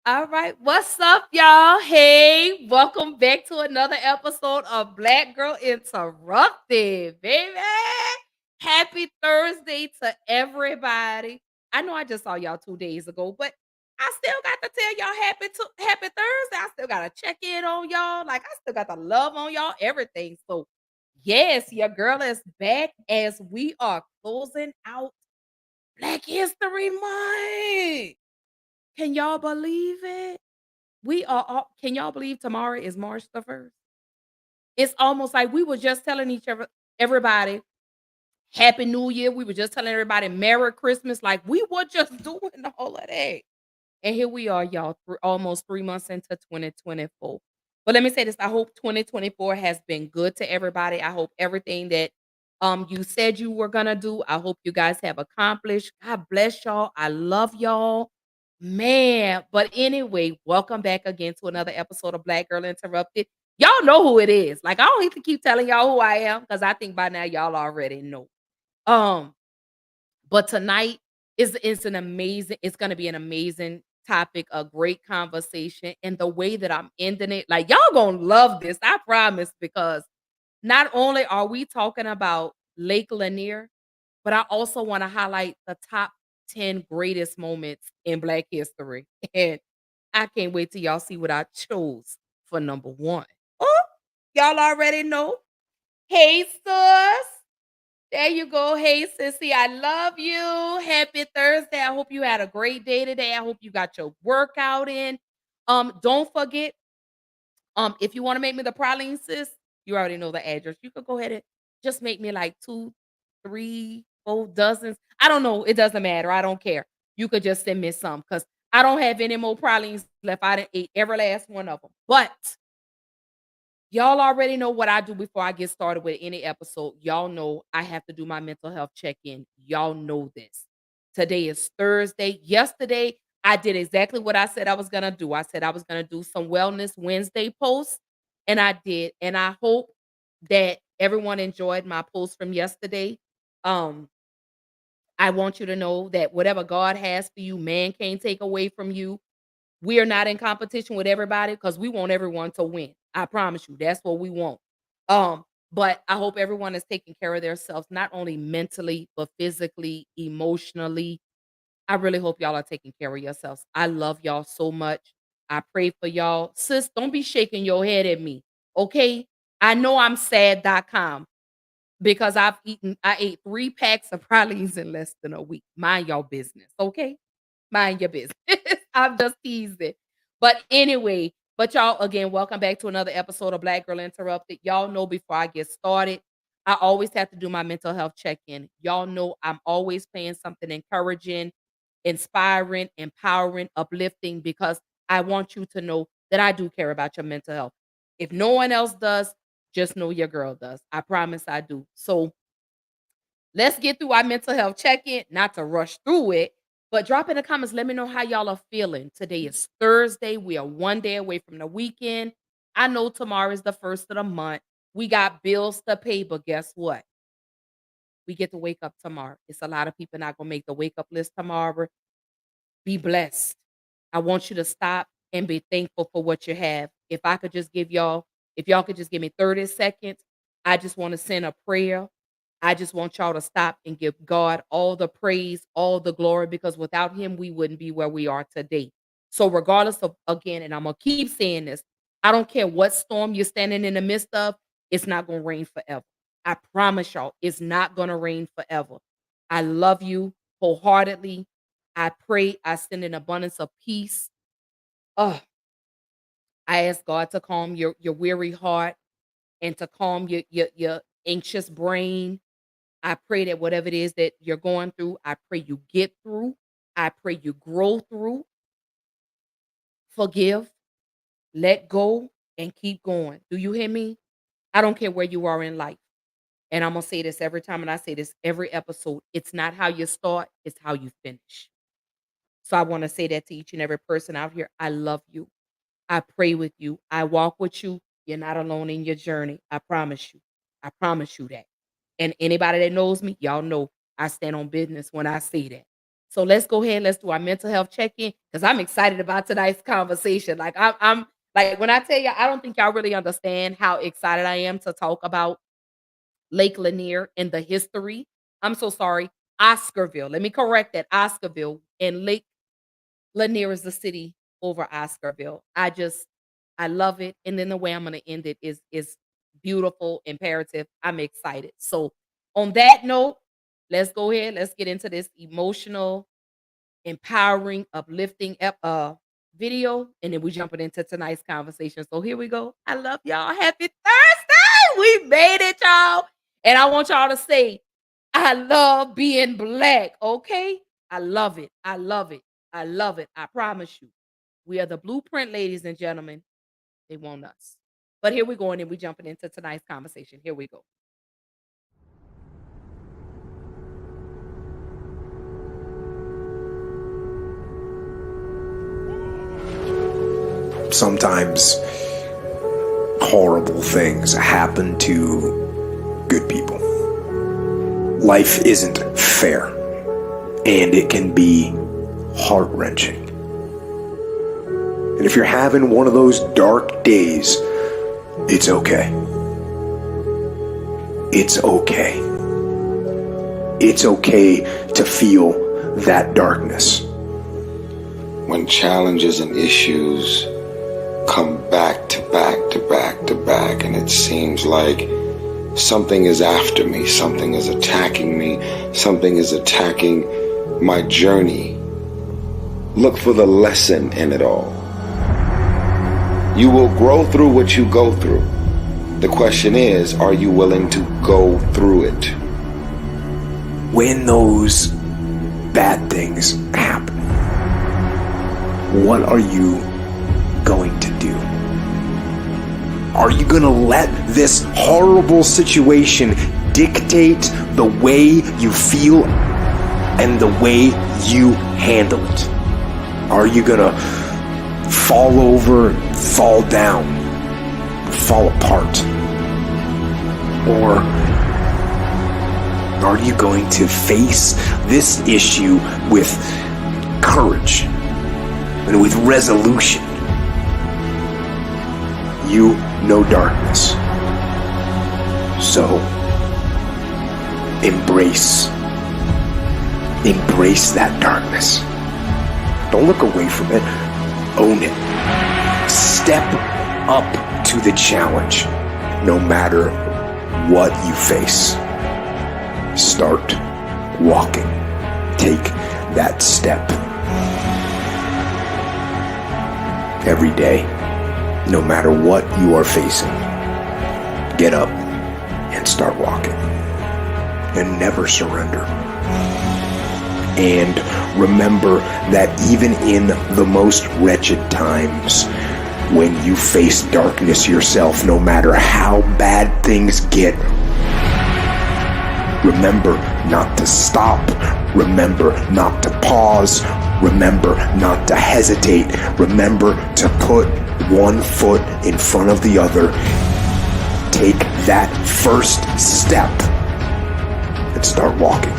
All right, what's up, y'all? Hey, welcome back to another episode of Black Girl Interrupted, baby. Happy Thursday to everybody. I know I just saw y'all 2 days ago, but I still got to tell y'all happy Thursday. I still gotta check in on y'all. Like I still got to love on y'all, everything. So, yes, your girl is back as we are closing out Black History Month. Can y'all believe it? We are all can y'all believe tomorrow is March the 1st? It's almost like we were just telling each other everybody Happy New Year. We were just telling everybody Merry Christmas. Like we were just doing all of that. And here we are, y'all, almost 3 months into 2024. But let me say this. I hope 2024 has been good to everybody. I hope everything that you said you were gonna do, I hope you guys have accomplished. God bless y'all. I love y'all. Man. But anyway, welcome back again to another episode of Black Girl Interrupted. Y'all know who it is. Like, I don't need to keep telling y'all who I am because I think by now y'all already know. Um, but tonight is an amazing it's gonna be an amazing topic, a great conversation, and the way that I'm ending it, like, y'all gonna love this, I promise, because not only are we talking about Lake Lanier, but I also wanna highlight the top 10 greatest moments in Black history, and I can't wait till y'all see what I chose for number 1. Oh, y'all already know. Hey, sis. There you go. Hey, sissy, I love you. Happy Thursday. I hope you had a great day today. I hope you got your workout in. Don't forget, if you want to make me the praline, sis, you already know the address. You could go ahead and just make me like 2, 3, 4 dozens. I don't know. It doesn't matter. I don't care. You could just send me some because I don't have any more pralines left. I didn't eat every last one of them. But y'all already know what I do before I get started with any episode. Y'all know I have to do my mental health check-in. Y'all know this. Today is Thursday. Yesterday, I did exactly what I said I was gonna do. I said I was gonna do some Wellness Wednesday posts, and I did. And I hope that everyone enjoyed my post from yesterday. Um, I want you to know that whatever God has for you, man can't take away from you. We are not in competition with everybody because we want everyone to win. I promise you, that's what we want. But I hope everyone is taking care of themselves, not only mentally, but physically, emotionally. I really hope y'all are taking care of yourselves. I love y'all so much. I pray for y'all. Sis, don't be shaking your head at me. Okay. I know I'm sad.com because I ate 3 packs of pralines in less than a week. Mind y'all business. Okay. Mind your business. I'm just teasing. But anyway, but y'all, again, welcome back to another episode of Black Girl Interrupted. Y'all know before I get started, I always have to do my mental health check-in. Y'all know I'm always playing something encouraging, inspiring, empowering, uplifting, because I want you to know that I do care about your mental health. If no one else does, just know your girl does. I promise I do. So let's get through our mental health check-in, not to rush through it, but drop in the comments. Let me know how y'all are feeling. Today is Thursday. We are one day away from the weekend. I know tomorrow is the first of the month. We got bills to pay, but guess what? We get to wake up tomorrow. It's a lot of people not gonna make the wake up list tomorrow. Be blessed. I want you to stop and be thankful for what you have. If y'all could just give me 30 seconds, I just want to send a prayer. I just want y'all to stop and give God all the praise, all the glory, because without Him, we wouldn't be where we are today. So, regardless of, again, and I'm going to keep saying this, I don't care what storm you're standing in the midst of, it's not going to rain forever. I promise y'all, it's not going to rain forever. I love you wholeheartedly. I pray I send an abundance of peace. Oh, I ask God to calm your weary heart and to calm your anxious brain. I pray that whatever it is that you're going through, I pray you get through. I pray you grow through, forgive, let go, and keep going. Do you hear me? I don't care where you are in life. And I'm going to say this every time, and I say this every episode. It's not how you start, it's how you finish. So I want to say that to each and every person out here. I love you. I pray with you. I walk with you. You're not alone in your journey. I promise you. I promise you that. And anybody that knows me, y'all know I stand on business when I say that. So let's go ahead. Let's do our mental health check-in because I'm excited about tonight's conversation. Like I'm like when I tell you, I don't think y'all really understand how excited I am to talk about Lake Lanier and the history. I'm so sorry, Oscarville. Let me correct that. Oscarville and Lake Lanier is the city over Oscarville. I love it. And then the way I'm gonna end it is beautiful, imperative. I'm excited. So on that note, let's go ahead. Let's get into this emotional, empowering, uplifting video. And then we jumping into tonight's conversation. So here we go. I love y'all. Happy Thursday. We made it, y'all. And I want y'all to say, I love being black. Okay. I love it. I love it. I love it. I promise you. We are the blueprint, ladies and gentlemen. They want us. But here we go, and then we jumping into tonight's conversation. Here we go. Sometimes horrible things happen to good people. Life isn't fair, and it can be heart-wrenching. And if you're having one of those dark days, it's okay. It's okay. It's okay to feel that darkness. When challenges and issues come back to back to back to back, and it seems like something is after me, something is attacking me, something is attacking my journey, look for the lesson in it all. You will grow through what you go through. The question is, are you willing to go through it? When those bad things happen, what are you going to do? Are you going to let this horrible situation dictate the way you feel and the way you handle it? Are you going to fall over, fall down, fall apart? Or are you going to face this issue with courage and with resolution? You know darkness. So embrace that darkness. Don't look away from it. Own it. Step up to the challenge, no matter what you face. Start walking. Take that step. Every day, no matter what you are facing, get up and start walking. And never surrender. And remember that even in the most wretched times, when you face darkness yourself, no matter how bad things get, remember not to stop. Remember not to pause. Remember not to hesitate. Remember to put one foot in front of the other. Take that first step and start walking.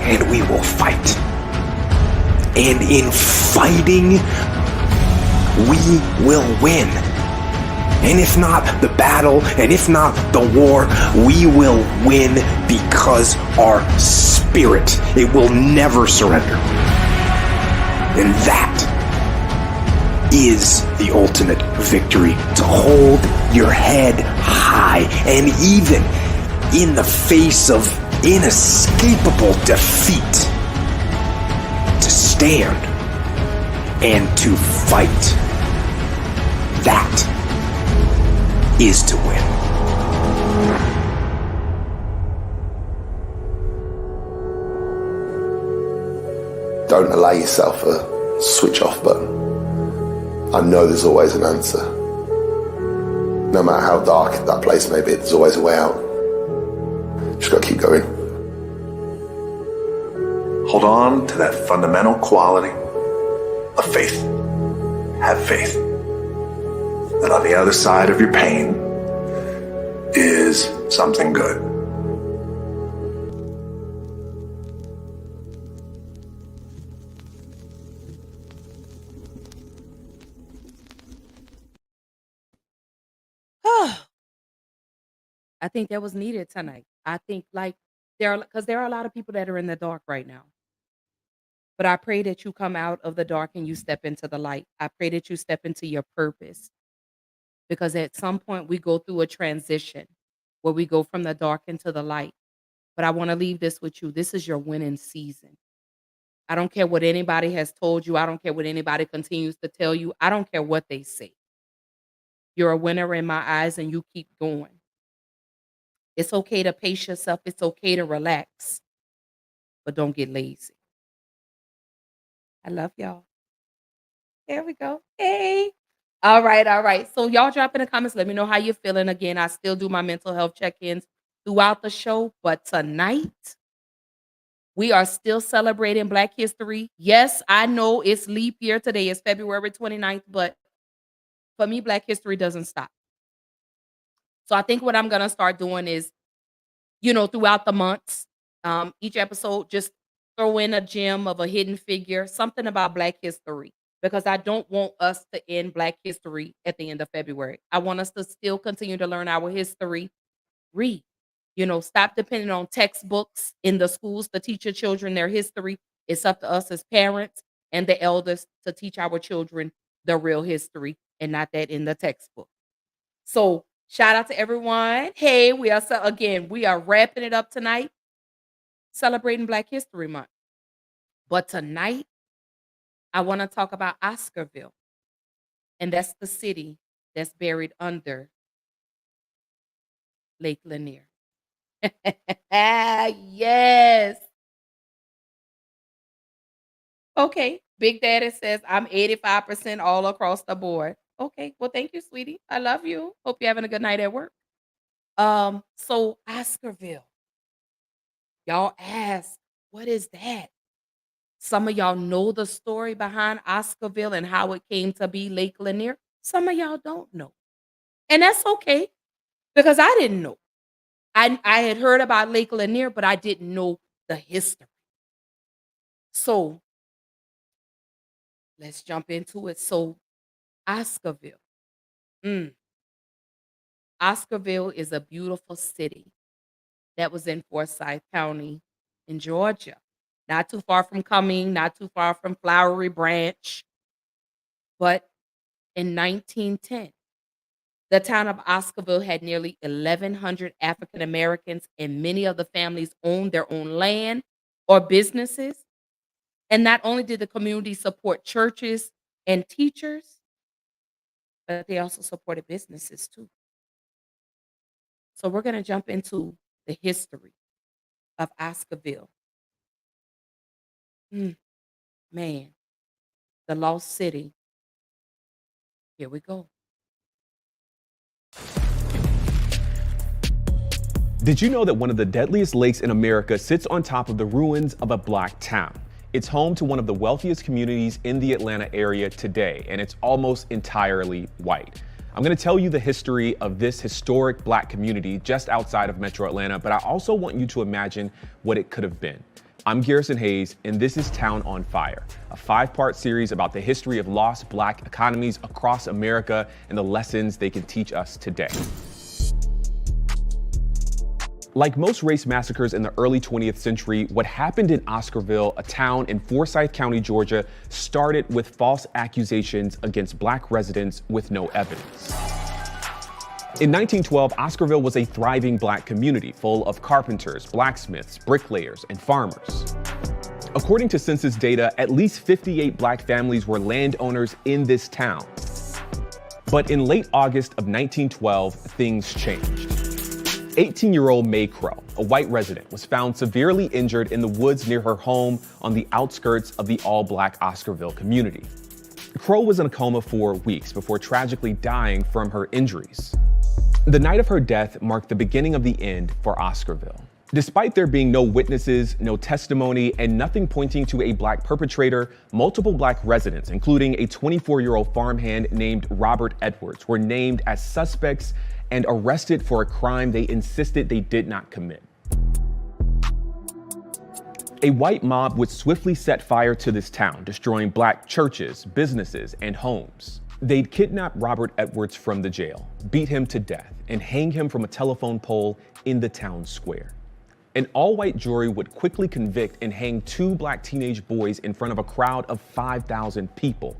And we will fight. And in fighting, we will win. And if not the battle, and if not the war, we will win because our spirit, it will never surrender. And that is the ultimate victory. To hold your head high, and even in the face of inescapable defeat, to stand and to fight. That is to win. Don't allow yourself a switch off button. I know there's always an answer. No matter how dark that place may be, there's always a way out. Just gotta keep going. Hold on to that fundamental quality of faith. Have faith that on the other side of your pain is something good. I think that was needed tonight. I think like because there are a lot of people that are in the dark right now. But I pray that you come out of the dark and you step into the light. I pray that you step into your purpose because at some point we go through a transition where we go from the dark into the light. But I want to leave this with you. This is your winning season. I don't care what anybody has told you. I don't care what anybody continues to tell you. I don't care what they say. You're a winner in my eyes and you keep going. It's okay to pace yourself. It's okay to relax, but don't get lazy. I love y'all. There we go. Hey. All right, all right. So y'all drop in the comments. Let me know how you're feeling. Again, I still do my mental health check-ins throughout the show, but tonight we are still celebrating Black History. Yes, I know it's leap year today. It's February 29th, but for me, Black History doesn't stop. So I think what I'm gonna start doing is, throughout the months, each episode, just throw in a gem of a hidden figure, something about Black history, because I don't want us to end Black history at the end of February. I want us to still continue to learn our history, read. Stop depending on textbooks in the schools to teach your children their history. It's up to us as parents and the elders to teach our children the real history and not that in the textbook. So shout out to everyone. Hey, we are wrapping it up tonight, celebrating Black History Month. But tonight, I want to talk about Oscarville. And that's the city that's buried under Lake Lanier. Yes. Okay. Big Daddy says I'm 85% all across the board. Okay. Well, thank you, sweetie. I love you. Hope you're having a good night at work. So Oscarville. Y'all ask, what is that? Some of y'all know the story behind Oscarville and how it came to be Lake Lanier. Some of y'all don't know. And that's okay because I didn't know. I had heard about Lake Lanier, but I didn't know the history. So let's jump into it. So Oscarville. Oscarville is a beautiful city that was in Forsyth County in Georgia. Not too far from Cumming, not too far from Flowery Branch. But in 1910, the town of Oscarville had nearly 1,100 African Americans, and many of the families owned their own land or businesses. And not only did the community support churches and teachers, but they also supported businesses too. So we're going to jump into the history of Oscarville. Man, the lost city. Here we go. Did you know that one of the deadliest lakes in America sits on top of the ruins of a Black town? It's home to one of the wealthiest communities in the Atlanta area today, and it's almost entirely white. I'm going to tell you the history of this historic Black community just outside of Metro Atlanta, but I also want you to imagine what it could have been. I'm Garrison Hayes, and this is Town on Fire, a 5-part series about the history of lost Black economies across America and the lessons they can teach us today. Like most race massacres in the early 20th century, what happened in Oscarville, a town in Forsyth County, Georgia, started with false accusations against Black residents with no evidence. In 1912, Oscarville was a thriving Black community full of carpenters, blacksmiths, bricklayers, and farmers. According to census data, at least 58 Black families were landowners in this town. But in late August of 1912, things changed. 18-year-old May Crow, a white resident, was found severely injured in the woods near her home on the outskirts of the all-Black Oscarville community. Crow was in a coma for weeks before tragically dying from her injuries. The night of her death marked the beginning of the end for Oscarville. Despite there being no witnesses, no testimony, and nothing pointing to a Black perpetrator, multiple Black residents, including a 24-year-old farmhand named Robert Edwards, were named as suspects and arrested for a crime they insisted they did not commit. A white mob would swiftly set fire to this town, destroying Black churches, businesses, and homes. They'd kidnap Robert Edwards from the jail, beat him to death, and hang him from a telephone pole in the town square. An all-white jury would quickly convict and hang two black teenage boys in front of a crowd of 5,000 people.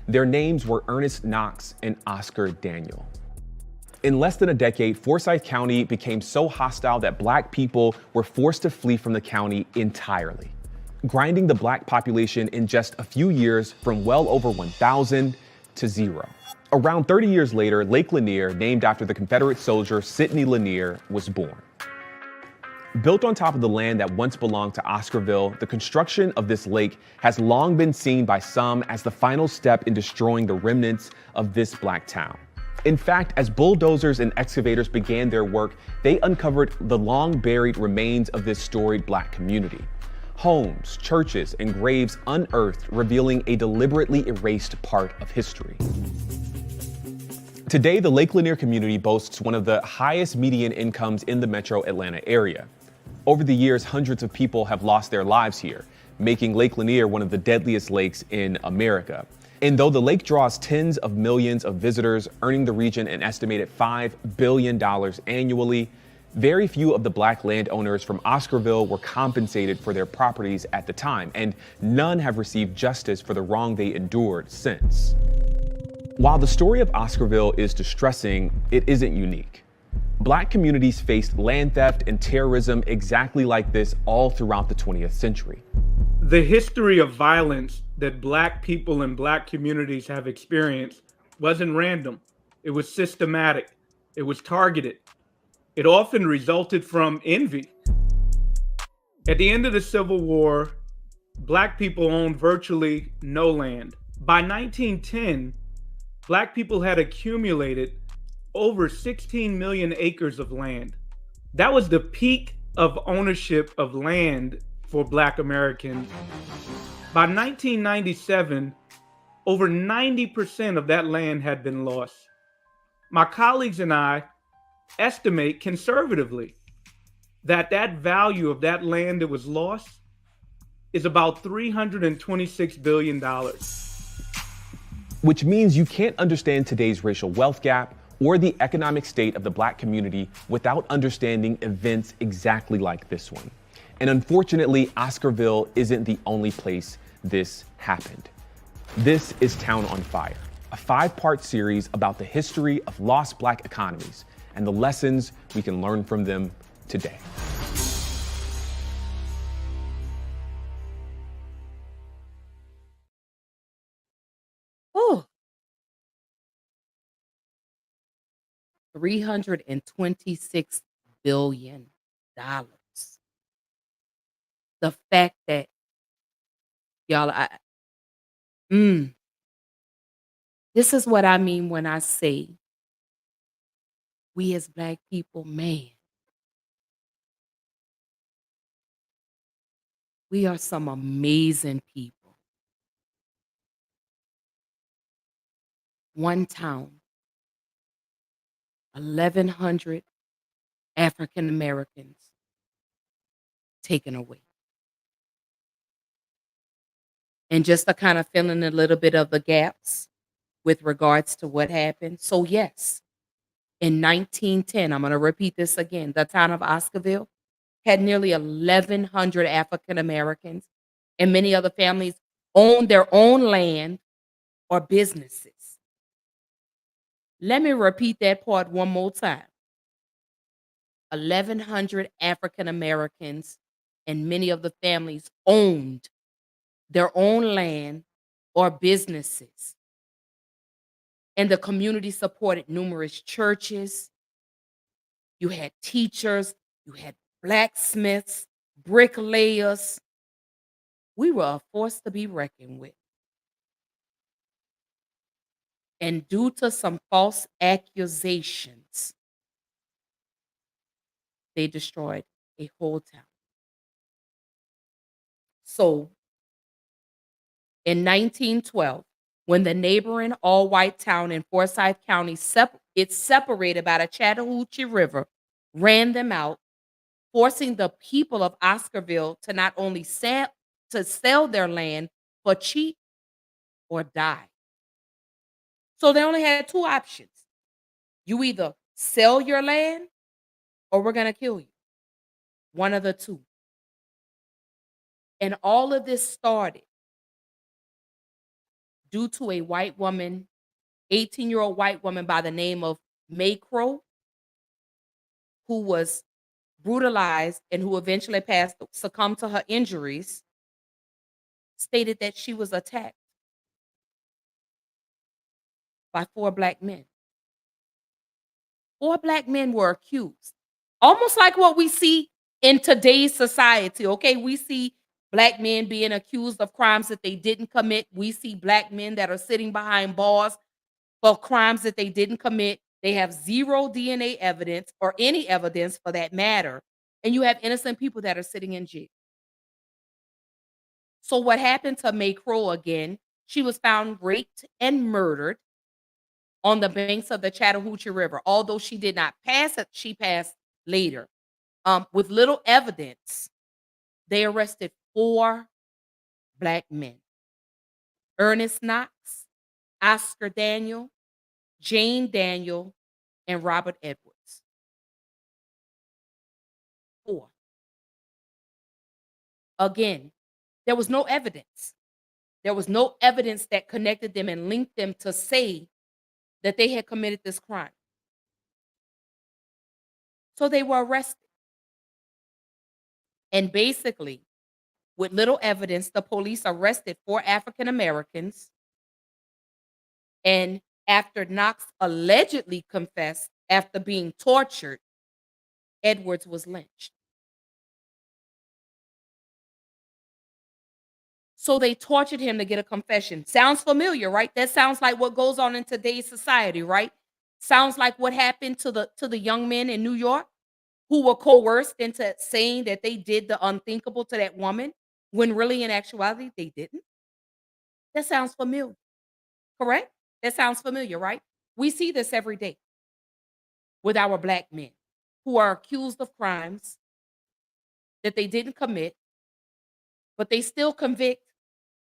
Their names were Ernest Knox and Oscar Daniel. In less than a decade, Forsyth County became so hostile that black people were forced to flee from the county entirely, grinding the black population in just a few years from well over 1,000 to 0. Around 30 years later, Lake Lanier, named after the Confederate soldier Sidney Lanier, was born. Built on top of the land that once belonged to Oscarville, the construction of this lake has long been seen by some as the final step in destroying the remnants of this black town. In fact, as bulldozers and excavators began their work, they uncovered the long-buried remains of this storied black community. Homes, churches, and graves unearthed, revealing a deliberately erased part of history. Today, the Lake Lanier community boasts one of the highest median incomes in the metro Atlanta area. Over the years, hundreds of people have lost their lives here, making Lake Lanier one of the deadliest lakes in America. And though the lake draws tens of millions of visitors, earning the region an estimated $5 billion annually, very few of the black landowners from Oscarville were compensated for their properties at the time, and none have received justice for the wrong they endured since. While the story of Oscarville is distressing, it isn't unique. Black communities faced land theft and terrorism exactly like this all throughout the 20th century. The history of violence that black people and black communities have experienced wasn't random. It was systematic. It was targeted. It often resulted from envy. At the end of the Civil War, black people owned virtually no land. By 1910, black people had accumulated over 16 million acres of land. That was the peak of ownership of land for black Americans. By 1997, over 90% of that land had been lost. My colleagues and I estimate conservatively that value of that land that was lost is about $326 billion. Which means you can't understand today's racial wealth gap or the economic state of the black community without understanding events exactly like this one. And unfortunately, Oscarville isn't the only place this happened. This is Town on Fire, a 5-part series about the history of lost black economies and the lessons we can learn from them today. Oh, $326 billion. The fact that y'all, this is what I mean when I say we as black people, man, we are some amazing people. One town, 1,100 African Americans taken away. And just to kind of fill in a little bit of the gaps with regards to what happened. So yes, in 1910, I'm going to repeat this again, the town of Oscarville had nearly 1,100 African Americans, and many other families owned their own land or businesses. Let me repeat that part one more time. 1,100 African Americans and many of the families owned their own land or businesses. And the community supported numerous churches. You had teachers, you had blacksmiths, bricklayers. We were a force to be reckoned with. And due to some false accusations, they destroyed a whole town. So, in 1912, when the neighboring all-white town in Forsyth County, it's separated by the Chattahoochee River, ran them out, forcing the people of Oscarville to not only sell their land, but cheat or die. So they only had two options. You either sell your land or we're going to kill you. One of the two. And all of this started due to a white woman, 18-year-old white woman by the name of May Crow, who was brutalized and who eventually succumbed to her injuries, stated that she was attacked by four black men. Four black men were accused. Almost like what we see in today's society, okay? We see black men being accused of crimes that they didn't commit. We see black men that are sitting behind bars for crimes that they didn't commit. They have zero DNA evidence or any evidence for that matter. And you have innocent people that are sitting in jail. So what happened to May Crow again? She was found raped and murdered on the banks of the Chattahoochee River. Although she did not pass it, she passed later. With little evidence, they arrested four black men: Ernest Knox, Oscar Daniel, Jane Daniel, and Robert Edwards. Four. Again, there was no evidence. There was no evidence that connected them and linked them to say that they had committed this crime. So they were arrested. And basically, with little evidence, the police arrested four African Americans. And after Knox allegedly confessed after being tortured, Edwards was lynched. So they tortured him to get a confession. Sounds familiar, right? That sounds like what goes on in today's society, right? Sounds like what happened to the young men in New York who were coerced into saying that they did the unthinkable to that woman when really in actuality they didn't. That sounds familiar, correct? That sounds familiar, right? We see this every day with our black men who are accused of crimes that they didn't commit, but they still convict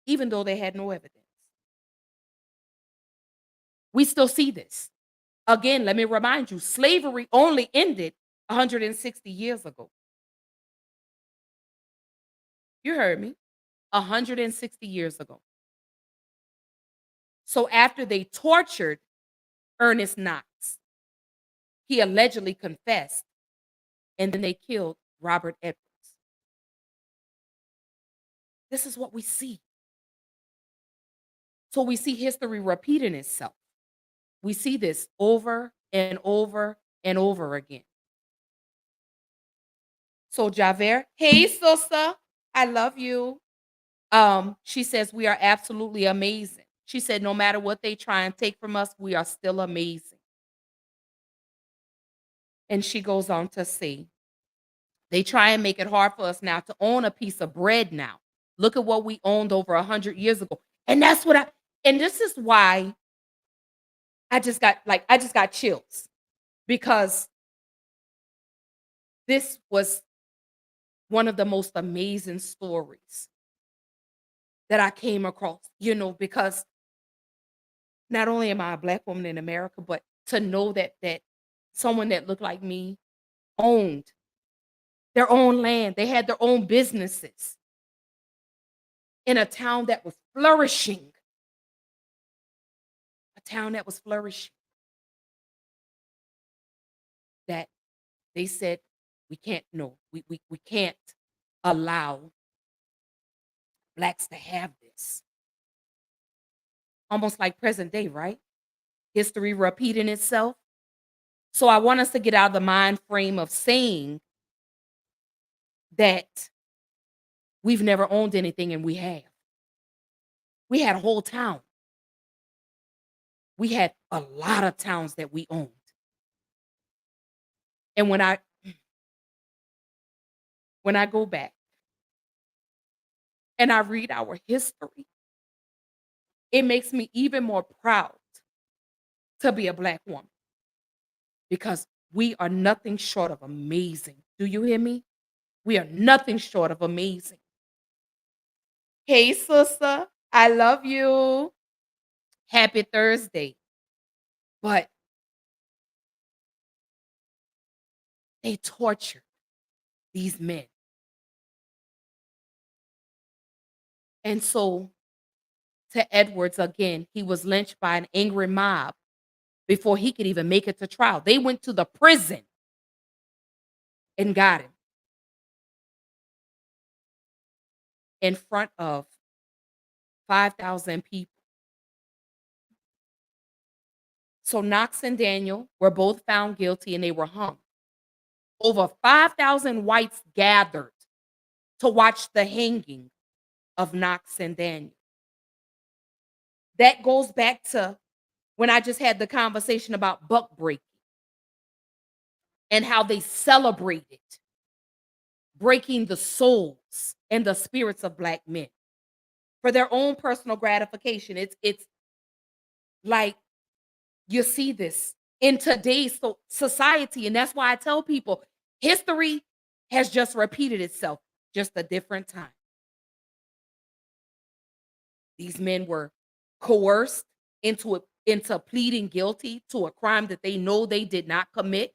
even though they had no evidence. We still see this. Again, let me remind you, slavery only ended 160 years ago. You heard me. 160 years ago. So after they tortured Ernest Knox, he allegedly confessed, and then they killed Robert Edwards. This is what we see. So we see history repeating itself. We see this over and over and over again. So Javert, hey sister, I love you. She says we are absolutely amazing. She said no matter what they try and take from us, we are still amazing. And she goes on to say, they try and make it hard for us now to own a piece of bread now. Look at what we owned over 100 years ago. And that's what and this is why I just got chills, because this was one of the most amazing stories that I came across, because not only am I a black woman in America, but to know that someone that looked like me owned their own land. They had their own businesses in a town that was flourishing. A town that was flourishing. That they said, we can't, no, we can't allow blacks to have this. Almost like present day, right? History repeating itself. So I want us to get out of the mind frame of saying that we've never owned anything, and we have. We had a whole town. We had a lot of towns that we owned. And when I go back and I read our history, it makes me even more proud to be a black woman, because we are nothing short of amazing. Do you hear me? We are nothing short of amazing. Hey, sister, I love you. Happy Thursday. But they tortured these men. And so, to Edwards again, he was lynched by an angry mob before he could even make it to trial. They went to the prison and got him in front of 5,000 people. So Knox and Daniel were both found guilty and they were hung. Over 5,000 whites gathered to watch the hanging of Knox and Daniel. That goes back to when I just had the conversation about buck breaking and how they celebrated breaking the souls and the spirits of Black men for their own personal gratification. It's like you see this in today's society, and that's why I tell people history has just repeated itself, just a different time. These men were coerced into pleading guilty to a crime that they know they did not commit.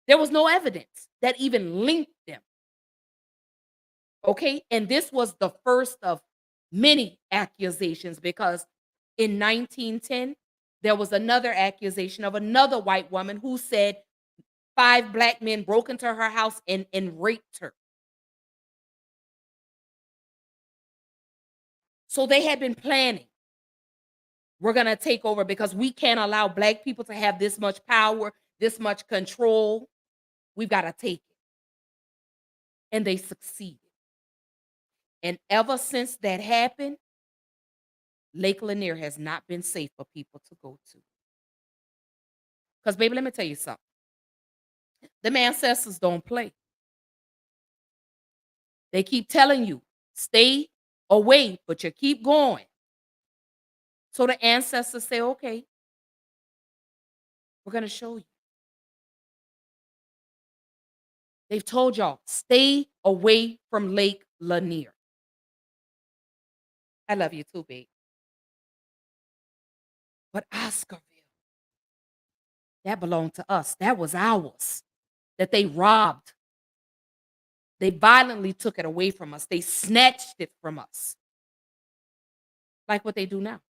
There was no evidence that even linked them. Okay? And this was the first of many accusations, because in 1910, there was another accusation of another white woman who said 5 Black men broke into her house and raped her. So they had been planning. We're going to take over because we can't allow Black people to have this much power, this much control. We've got to take it. And they succeeded. And ever since that happened, Lake Lanier has not been safe for people to go to. Because, baby, let me tell you something. Them ancestors don't play. They keep telling you, stay away, but you keep going. So the ancestors say, okay, we're going to show you. They've told y'all, stay away from Lake Lanier. I love you too, babe. But Oscarville, that belonged to us. That was ours. That they robbed. They violently took it away from us. They snatched it from us. Like what they do now.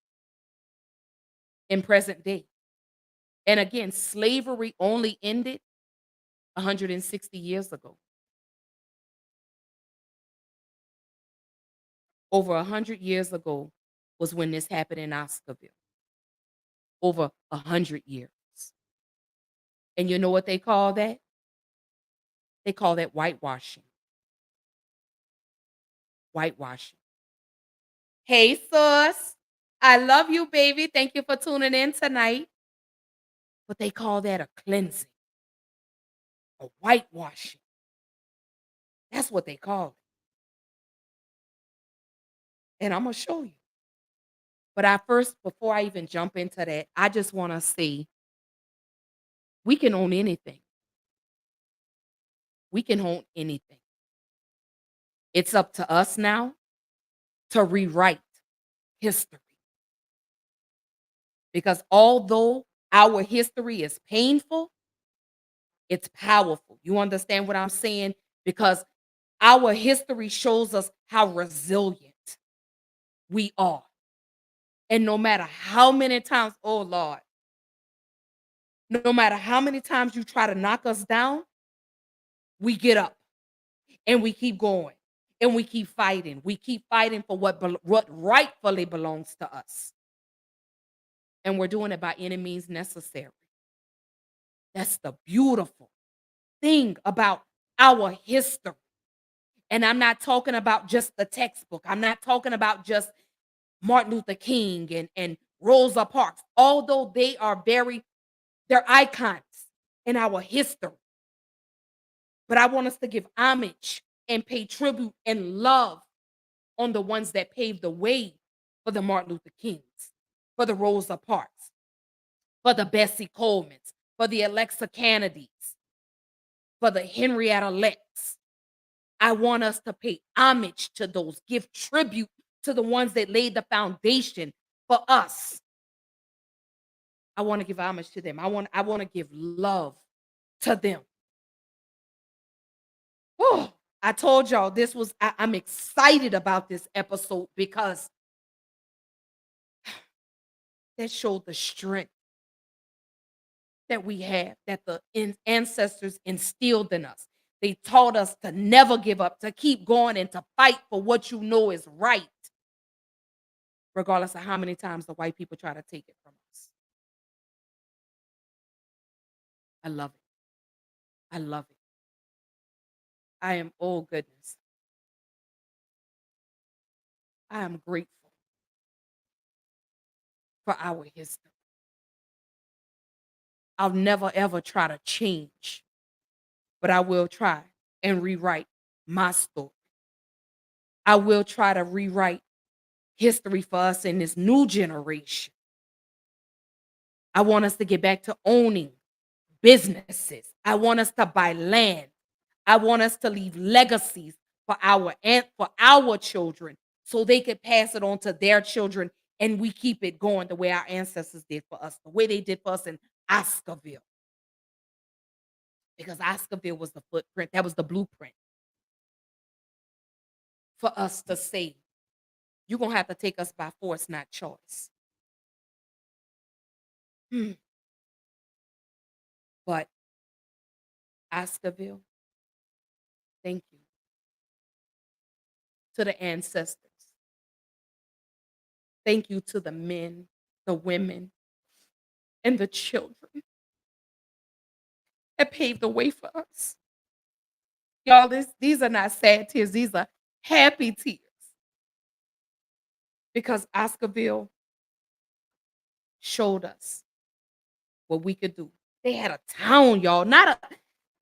In present day. And again, slavery only ended 160 years ago. Over 100 years ago was when this happened in Oscarville. Over 100 years. And you know what they call that? They call that whitewashing. Whitewashing. Hey, sis. I love you, baby. Thank you for tuning in tonight. But they call that a cleansing. A whitewashing. That's what they call it. And I'm going to show you. But before I even jump into that, I just want to say we can own anything. We can own anything. It's up to us now to rewrite history. Because although our history is painful, it's powerful. You understand what I'm saying? Because our history shows us how resilient we are. And no matter how many times, oh Lord, no matter how many times you try to knock us down, we get up and we keep going and we keep fighting. We keep fighting for what rightfully belongs to us. And we're doing it by any means necessary. That's the beautiful thing about our history. And I'm not talking about just the textbook. I'm not talking about just Martin Luther King and Rosa Parks, although they're icons in our history. But I want us to give homage and pay tribute and love on the ones that paved the way for the Martin Luther Kings, for the Rosa Parks, for the Bessie Colemans, for the Alexa Kennedys, for the Henrietta Lacks. I want us to pay homage to those, give tribute to the ones that laid the foundation for us I want to give homage to them. I want to give love to them. Oh, I told y'all I'm excited about this episode because that showed the strength that we have, that the ancestors instilled in us. They taught us to never give up, to keep going and to fight for what you know is right, regardless of how many times the white people try to take it from us. I love it. I love it. I am, oh goodness. I am grateful for our history. I'll never ever try to change, but I will try and rewrite my story. I will try to rewrite history for us in this new generation. I want us to get back to owning businesses. I want us to buy land. I want us to leave legacies for our children so they could pass it on to their children and we keep it going the way our ancestors did for us, the way they did for us in Oscarville. Because Oscarville was the footprint, that was the blueprint for us to say, you're going to have to take us by force, not choice. But Oscarville, thank you to the ancestors. Thank you to the men, the women, and the children that paved the way for us. Y'all, these are not sad tears. These are happy tears. Because Oscarville showed us what we could do. They had a town, y'all.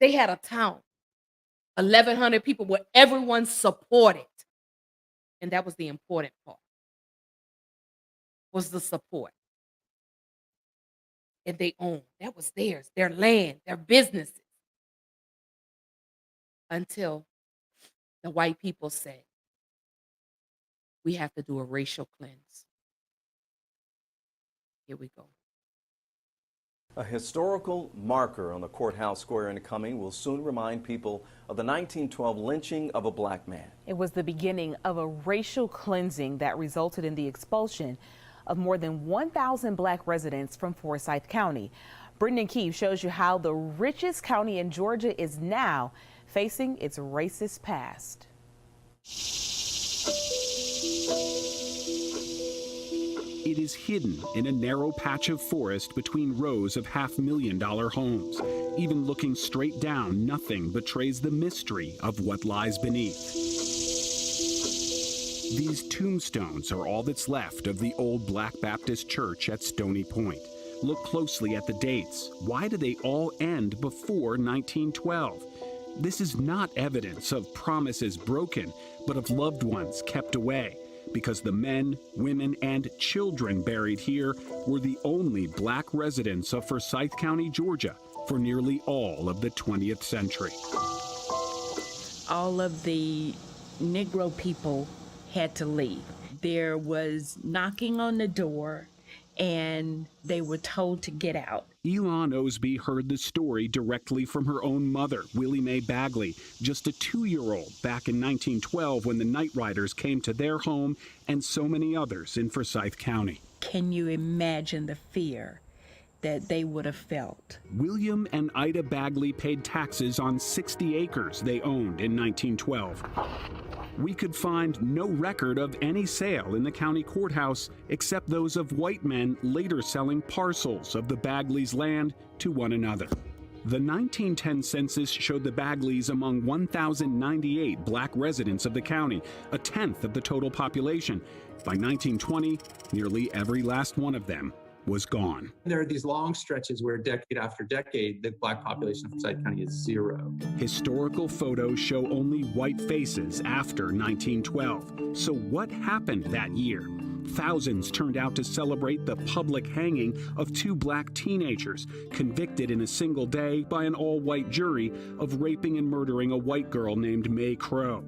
They had a town. 1,100 people where everyone supported. And that was the important part. Was the support. And they owned. That was theirs. Their land, their businesses. Until the white people said, we have to do a racial cleanse. Here we go. A historical marker on the courthouse square in Cumming will soon remind people of the 1912 lynching of a black man. It was the beginning of a racial cleansing that resulted in the expulsion of more than 1,000 black residents from Forsyth County. Brendan Keefe shows you how the richest county in Georgia is now facing its racist past. It is hidden in a narrow patch of forest between rows of $500,000 homes. Even looking straight down, nothing betrays the mystery of what lies beneath. These tombstones are all that's left of the old Black Baptist Church at Stony Point. Look closely at the dates. Why do they all end before 1912? This is not evidence of promises broken, but of loved ones kept away, because the men, women, and children buried here were the only black residents of Forsyth County, Georgia, for nearly all of the 20th century. All of the Negro people had to leave. There was knocking on the door, and they were told to get out. Elon Osby heard the story directly from her own mother, Willie Mae Bagley, just a 2-year-old back in 1912 when the Night Riders came to their home and so many others in Forsyth County. Can you imagine the fear that they would have felt? William and Ida Bagley paid taxes on 60 acres they owned in 1912. We could find no record of any sale in the county courthouse except those of white men later selling parcels of the Bagleys' land to one another. The 1910 census showed the Bagleys among 1,098 black residents of the county, a tenth of the total population. By 1920, nearly every last one of them was gone. There are these long stretches where decade after decade, the black population of Forsyth County is zero. Historical photos show only white faces after 1912. So what happened that year? Thousands turned out to celebrate the public hanging of 2 black teenagers convicted in a single day by an all-white jury of raping and murdering a white girl named Mae Crow.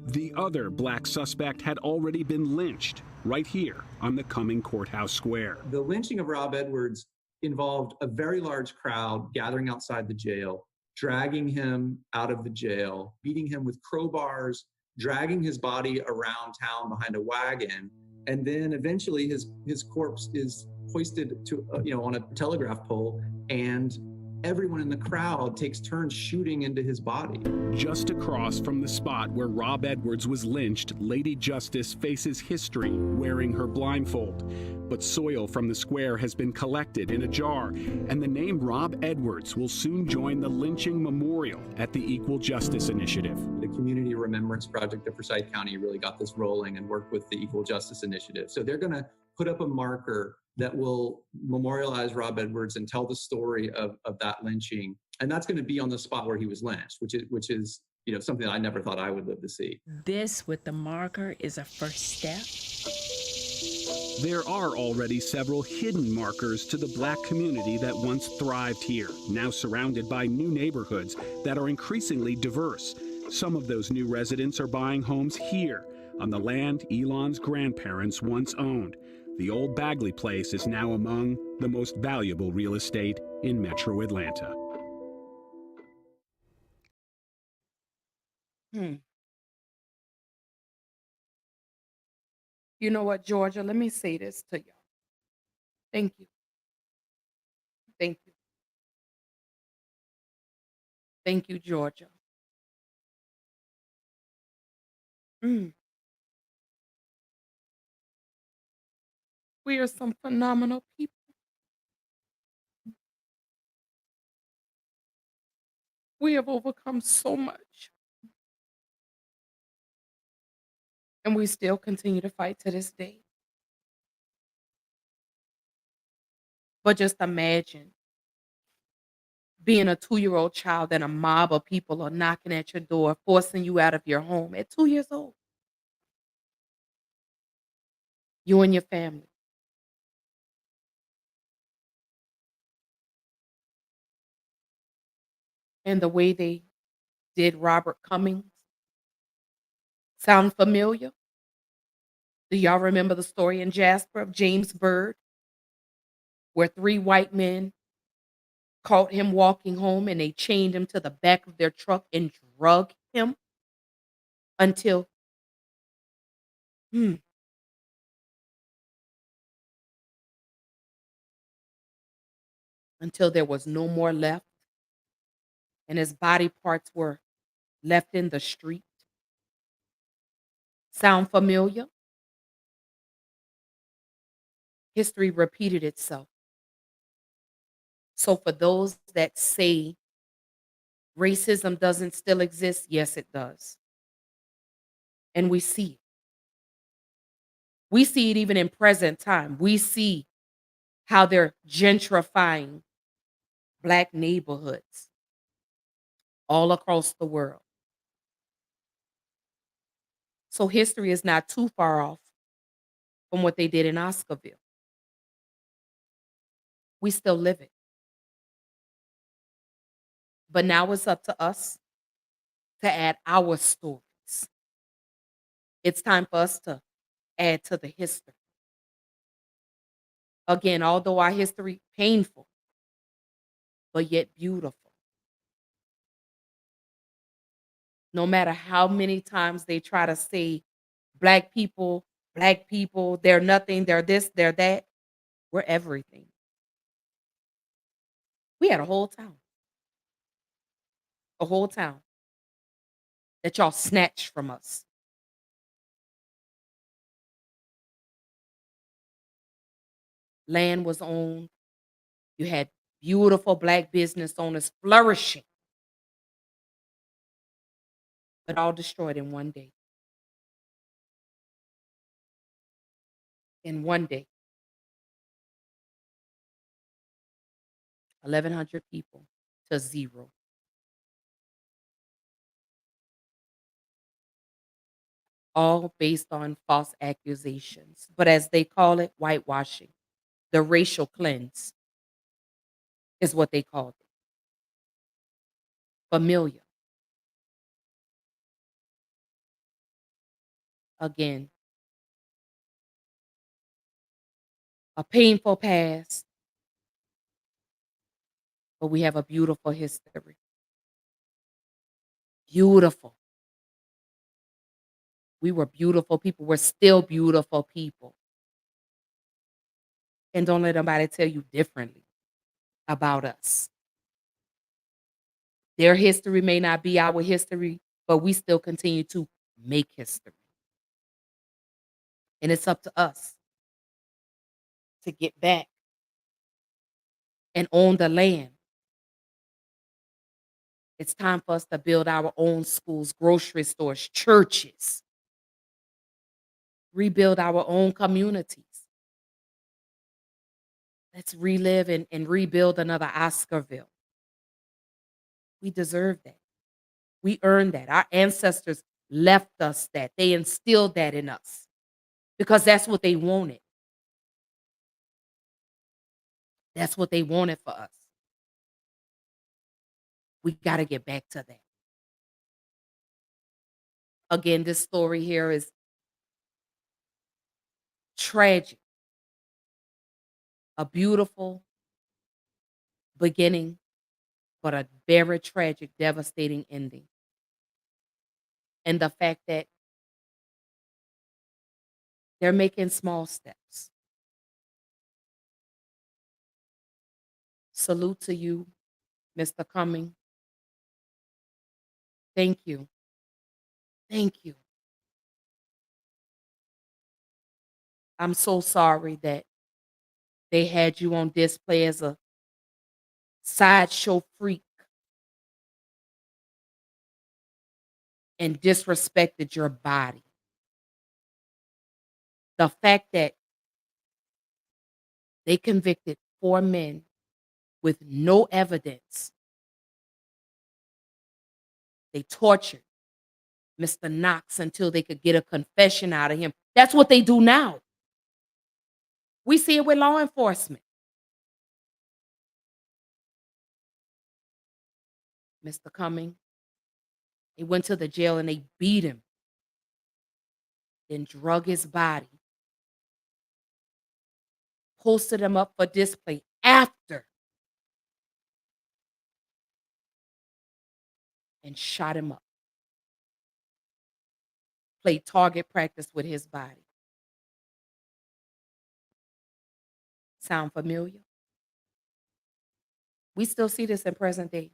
The other black suspect had already been lynched right here on the Cumming Courthouse Square. The lynching of Rob Edwards involved a very large crowd gathering outside the jail, dragging him out of the jail, beating him with crowbars, dragging his body around town behind a wagon, and then eventually his corpse is hoisted to on a telegraph pole, and everyone in the crowd takes turns shooting into his body. Just across from the spot where Rob Edwards was lynched, Lady Justice faces history wearing her blindfold. But soil from the square has been collected in a jar, and the name Rob Edwards will soon join the lynching memorial at the Equal Justice Initiative. The Community Remembrance Project of Forsyth County really got this rolling and worked with the Equal Justice Initiative. So they're going to put up a marker that will memorialize Rob Edwards and tell the story of that lynching. And that's going to be on the spot where he was lynched, which is something that I never thought I would live to see. This with the marker is a first step. There are already several hidden markers to the Black community that once thrived here, now surrounded by new neighborhoods that are increasingly diverse. Some of those new residents are buying homes here, on the land Elon's grandparents once owned. The old Bagley place is now among the most valuable real estate in Metro Atlanta. You know what, Georgia? Let me say this to y'all. Thank you. Thank you. Thank you, Georgia. We are some phenomenal people. We have overcome so much. And we still continue to fight to this day. But just imagine being a 2-year-old child and a mob of people are knocking at your door, forcing you out of your home at 2 years old. You and your family. And the way they did Robert Cummings. Sound familiar? Do y'all remember the story in Jasper of James Byrd, where 3 white men caught him walking home and they chained him to the back of their truck and drug him until there was no more left and his body parts were left in the street? Sound familiar? History repeated itself. So for those that say racism doesn't still exist, yes, it does. And we see it. We see it even in present time. We see how they're gentrifying Black neighborhoods all across the world. So history is not too far off from what they did in Oscarville. We still live it. But now it's up to us to add our stories. It's time for us to add to the history. Again, although our history painful, but yet beautiful. No matter how many times they try to say Black people, they're nothing, they're this, they're that, we're everything. We had a whole town that y'all snatched from us. Land was owned. You had beautiful Black business owners flourishing, but all destroyed in one day. In one day. 1,100 people to 0. All based on false accusations, but as they call it, whitewashing. The racial cleanse is what they called it. Familiar. Again, a painful past, but we have a beautiful history. Beautiful. We were beautiful people. We're still beautiful people. And don't let nobody tell you differently about us. Their history may not be our history, but we still continue to make history. And it's up to us to get back and own the land. It's time for us to build our own schools, grocery stores, churches, rebuild our own communities. Let's relive and rebuild another Oscarville. We deserve that. We earned that. Our ancestors left us that. They instilled that in us because that's what they wanted. That's what they wanted for us. We got to get back to that. Again, this story here is tragic. A beautiful beginning, but a very tragic, devastating ending. And the fact that they're making small steps. Salute to you, Mr. Cumming. Thank you. Thank you. I'm so sorry that they had you on display as a sideshow freak and disrespected your body. The fact that they convicted 4 men with no evidence. They tortured Mr. Knox until they could get a confession out of him. That's what they do now. We see it with law enforcement. Mr. Cumming, he went to the jail and they beat him, then drug his body, posted him up for display after, and shot him up. Played target practice with his body. Sound familiar? We still see this in present day.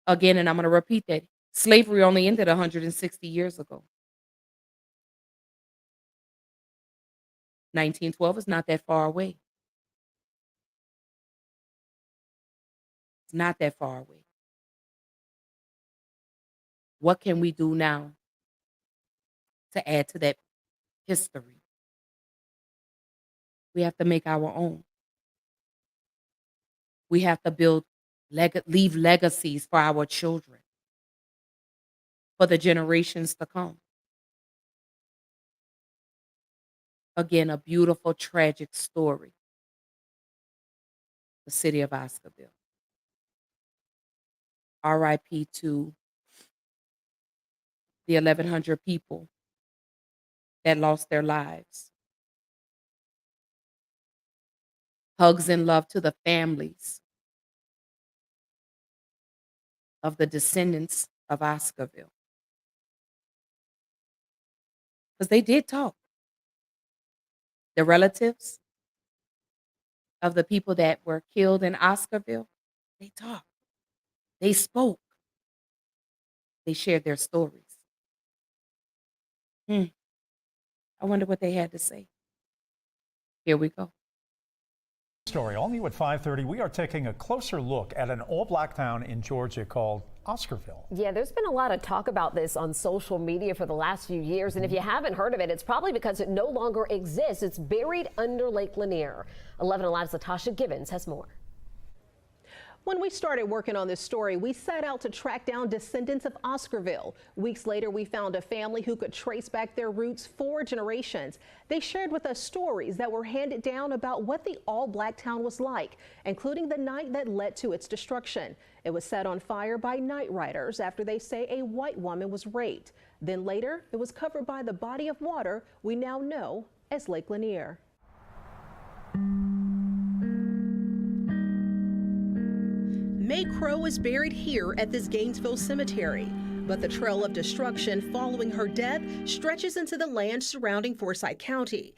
Again, and I'm going to repeat that. Slavery only ended 160 years ago. 1912 is not that far away. It's not that far away. What can we do now to add to that history? We have to make our own. We have to build, leave legacies for our children, for the generations to come. Again, a beautiful, tragic story. The city of Oscarville. RIP to the 1,100 people that lost their lives. Hugs and love to the families of the descendants of Oscarville. Because they did talk. The relatives of the people that were killed in Oscarville, they talked. They spoke. They shared their stories. I wonder what they had to say. Here we go. Story all new at 5:30. We are taking a closer look at an all-black town in Georgia called Oscarville. Yeah, there's been a lot of talk about this on social media for the last few years, and if you haven't heard of it, it's probably because it no longer exists. It's buried under Lake Lanier. 11 Alive's Latasha Gibbons has more. When we started working on this story, we set out to track down descendants of Oscarville. Weeks later, we found a family who could trace back their roots 4 generations. They shared with us stories that were handed down about what the all-black town was like, including the night that led to its destruction. It was set on fire by night riders after they say a white woman was raped. Then later, it was covered by the body of water we now know as Lake Lanier. May Crow is buried here at this Gainesville cemetery, but the trail of destruction following her death stretches into the land surrounding Forsyth County,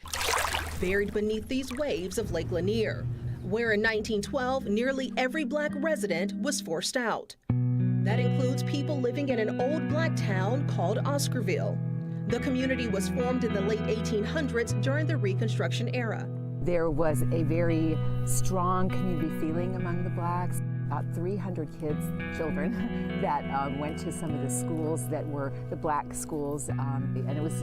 buried beneath these waves of Lake Lanier, where in 1912 nearly every black resident was forced out. That includes people living in an old black town called Oscarville. The community was formed in the late 1800s during the Reconstruction era. There was a very strong community feeling among the blacks. About 300 children that went to some of the schools that were the black schools, and it was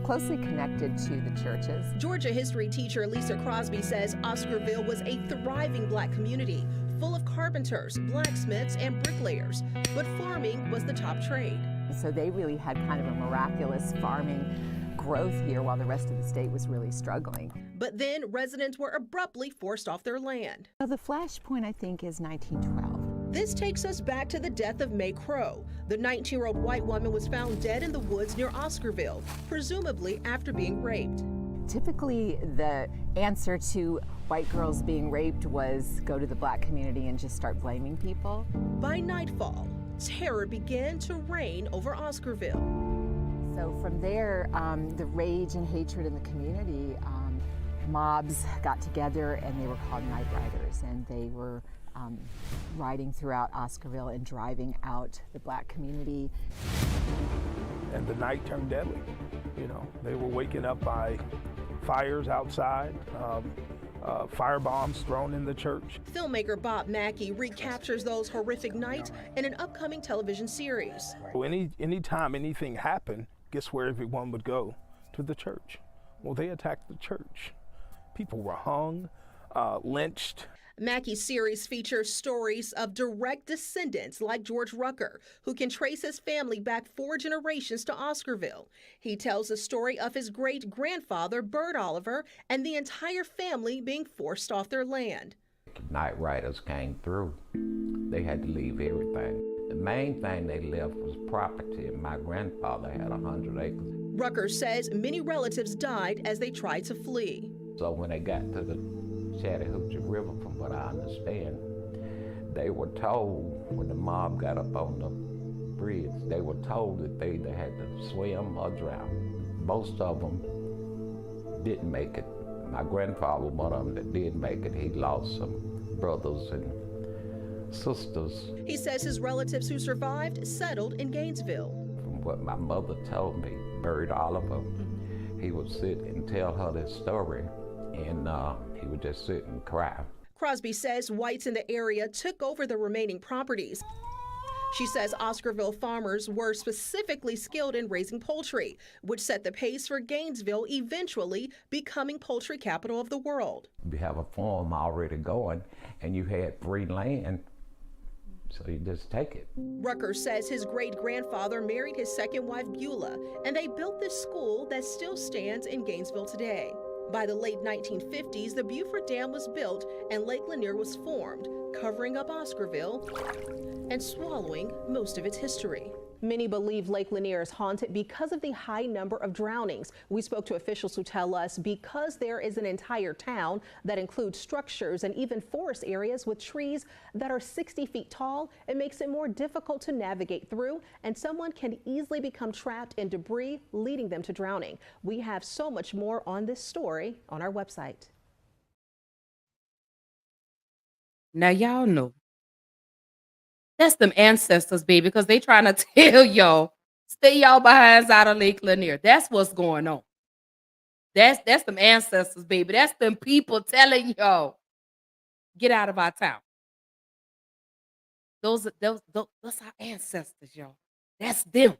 closely connected to the churches. Georgia history teacher Lisa Crosby says Oscarville was a thriving black community, full of carpenters, blacksmiths, and bricklayers, but farming was the top trade. So they really had kind of a miraculous farming growth here while the rest of the state was really struggling. But then residents were abruptly forced off their land. So the flashpoint, I think, is 1912. This takes us back to the death of May Crow. The 19-year-old white woman was found dead in the woods near Oscarville, presumably after being raped. Typically, the answer to white girls being raped was go to the black community and just start blaming people. By nightfall, terror began to reign over Oscarville. So from there, the rage and hatred in the community, mobs got together and they were called night riders, and they were riding throughout Oscarville and driving out the black community. And the night turned deadly. You know, they were waking up by fires outside, fire bombs thrown in the church. Filmmaker Bob Mackey recaptures those horrific nights in an upcoming television series. Anytime anything happened, guess where everyone would go? To the church. Well, they attacked the church. People were hung, lynched. Mackey's series features stories of direct descendants like George Rucker, who can trace his family back 4 generations to Oscarville. He tells the story of his great-grandfather, Bert Oliver, and the entire family being forced off their land. Night riders came through. They had to leave everything. The main thing they left was property, and my grandfather had 100 acres. Rucker says many relatives died as they tried to flee. So when they got to the Chattahoochee River, from what I understand, they were told, when the mob got up on the bridge, they were told that they either had to swim or drown. Most of them didn't make it. My grandfather, one of them that did make it, he lost some brothers and sisters. He says his relatives who survived settled in Gainesville. From what my mother told me, Bert Oliver, he would sit and tell her this story, and he would just sit and cry. Crosby says whites in the area took over the remaining properties. She says Oscarville farmers were specifically skilled in raising poultry, which set the pace for Gainesville eventually becoming poultry capital of the world. You have a farm already going, and you had free land, so you just take it. Rucker says his great-grandfather married his second wife, Beulah, and they built this school that still stands in Gainesville today. By the late 1950s, the Beaufort Dam was built and Lake Lanier was formed, covering up Oscarville and swallowing most of its history. Many believe Lake Lanier is haunted because of the high number of drownings. We spoke to officials who tell us because there is an entire town that includes structures and even forest areas with trees that are 60 feet tall, it makes it more difficult to navigate through, and someone can easily become trapped in debris, leading them to drowning. We have so much more on this story on our website. Now y'all know. That's them ancestors, baby, because they trying to tell y'all, stay y'all behinds out of Lake Lanier. That's what's going on. That's them ancestors, baby. That's them people telling y'all, get out of our town. Those our ancestors, y'all. That's them.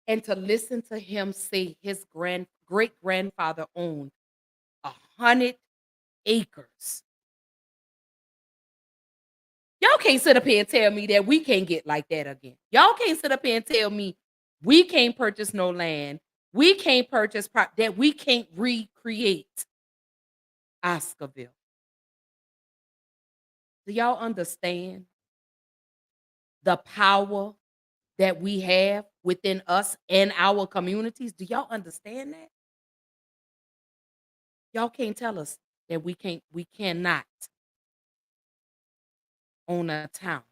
And to listen to him say his great-grandfather owned 100 acres. Y'all can't sit up here and tell me that we can't get like that again. Y'all can't sit up here and tell me we can't purchase no land. We can't purchase that we can't recreate Oscarville. Do y'all understand the power that we have within us and our communities? Do y'all understand that? Y'all can't tell us that we cannot own a town.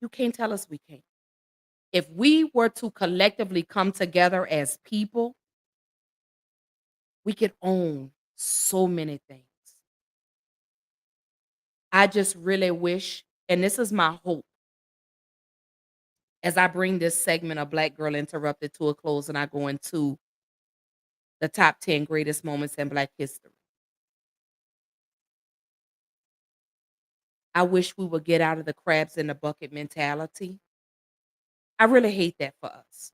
You can't tell us we can't. If we were to collectively come together as people, we could own so many things. I just really wish, and this is my hope, as I bring this segment of Black Girl Interrupted to a close and I go into the top 10 greatest moments in Black history. I wish we would get out of the crabs in the bucket mentality. I really hate that for us.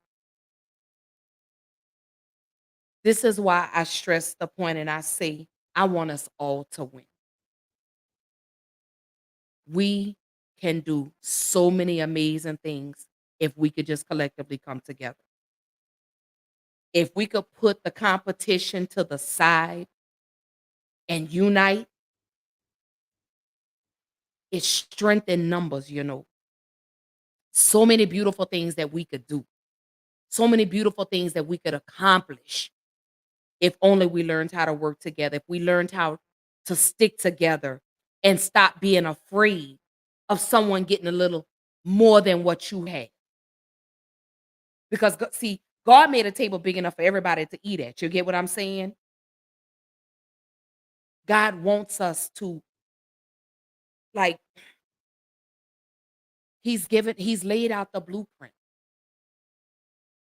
This is why I stress the point and I say, I want us all to win. We can do so many amazing things if we could just collectively come together. If we could put the competition to the side and unite, it's strength in numbers, you know. So many beautiful things that we could do. So many beautiful things that we could accomplish if only we learned how to work together, if we learned how to stick together and stop being afraid of someone getting a little more than what you had. Because see, God made a table big enough for everybody to eat at. You get what I'm saying? God wants us to, like, he's laid out the blueprint.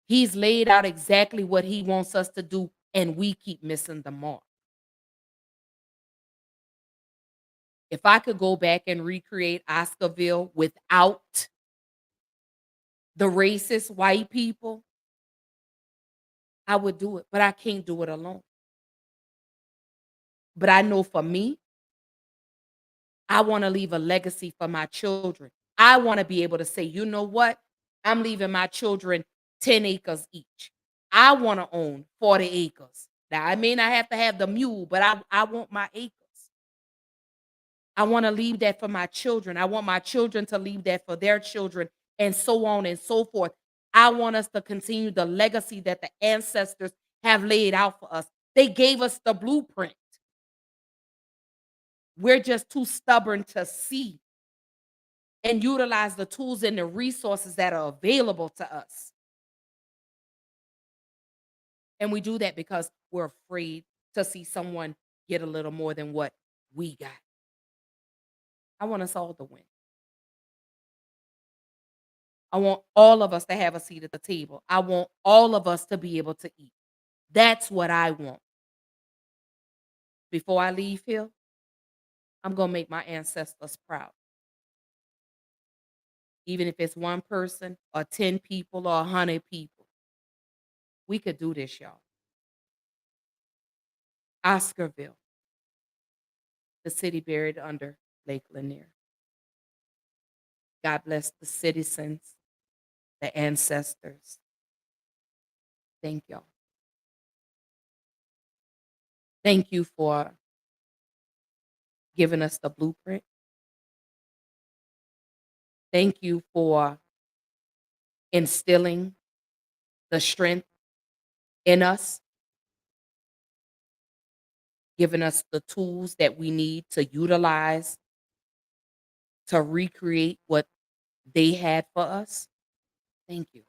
He's laid out exactly what he wants us to do, and we keep missing the mark. If I could go back and recreate Oscarville without the racist white people, I would do it, but I can't do it alone. But I know for me, I want to leave a legacy for my children. I want to be able to say, you know what? I'm leaving my children 10 acres each. I want to own 40 acres. Now, I may not have to have the mule, but I want my acres. I want to leave that for my children. I want my children to leave that for their children, and so on and so forth. I want us to continue the legacy that the ancestors have laid out for us. They gave us the blueprint. We're just too stubborn to see and utilize the tools and the resources that are available to us. And we do that because we're afraid to see someone get a little more than what we got. I want us all to win. I want all of us to have a seat at the table. I want all of us to be able to eat. That's what I want. Before I leave here, I'm going to make my ancestors proud. Even if it's one person or 10 people or 100 people. We could do this, y'all. Oscarville, the city buried under Lake Lanier. God bless the citizens, the ancestors. Thank y'all. Thank you for giving us the blueprint. Thank you for instilling the strength in us, giving us the tools that we need to utilize to recreate what they had for us. Thank you.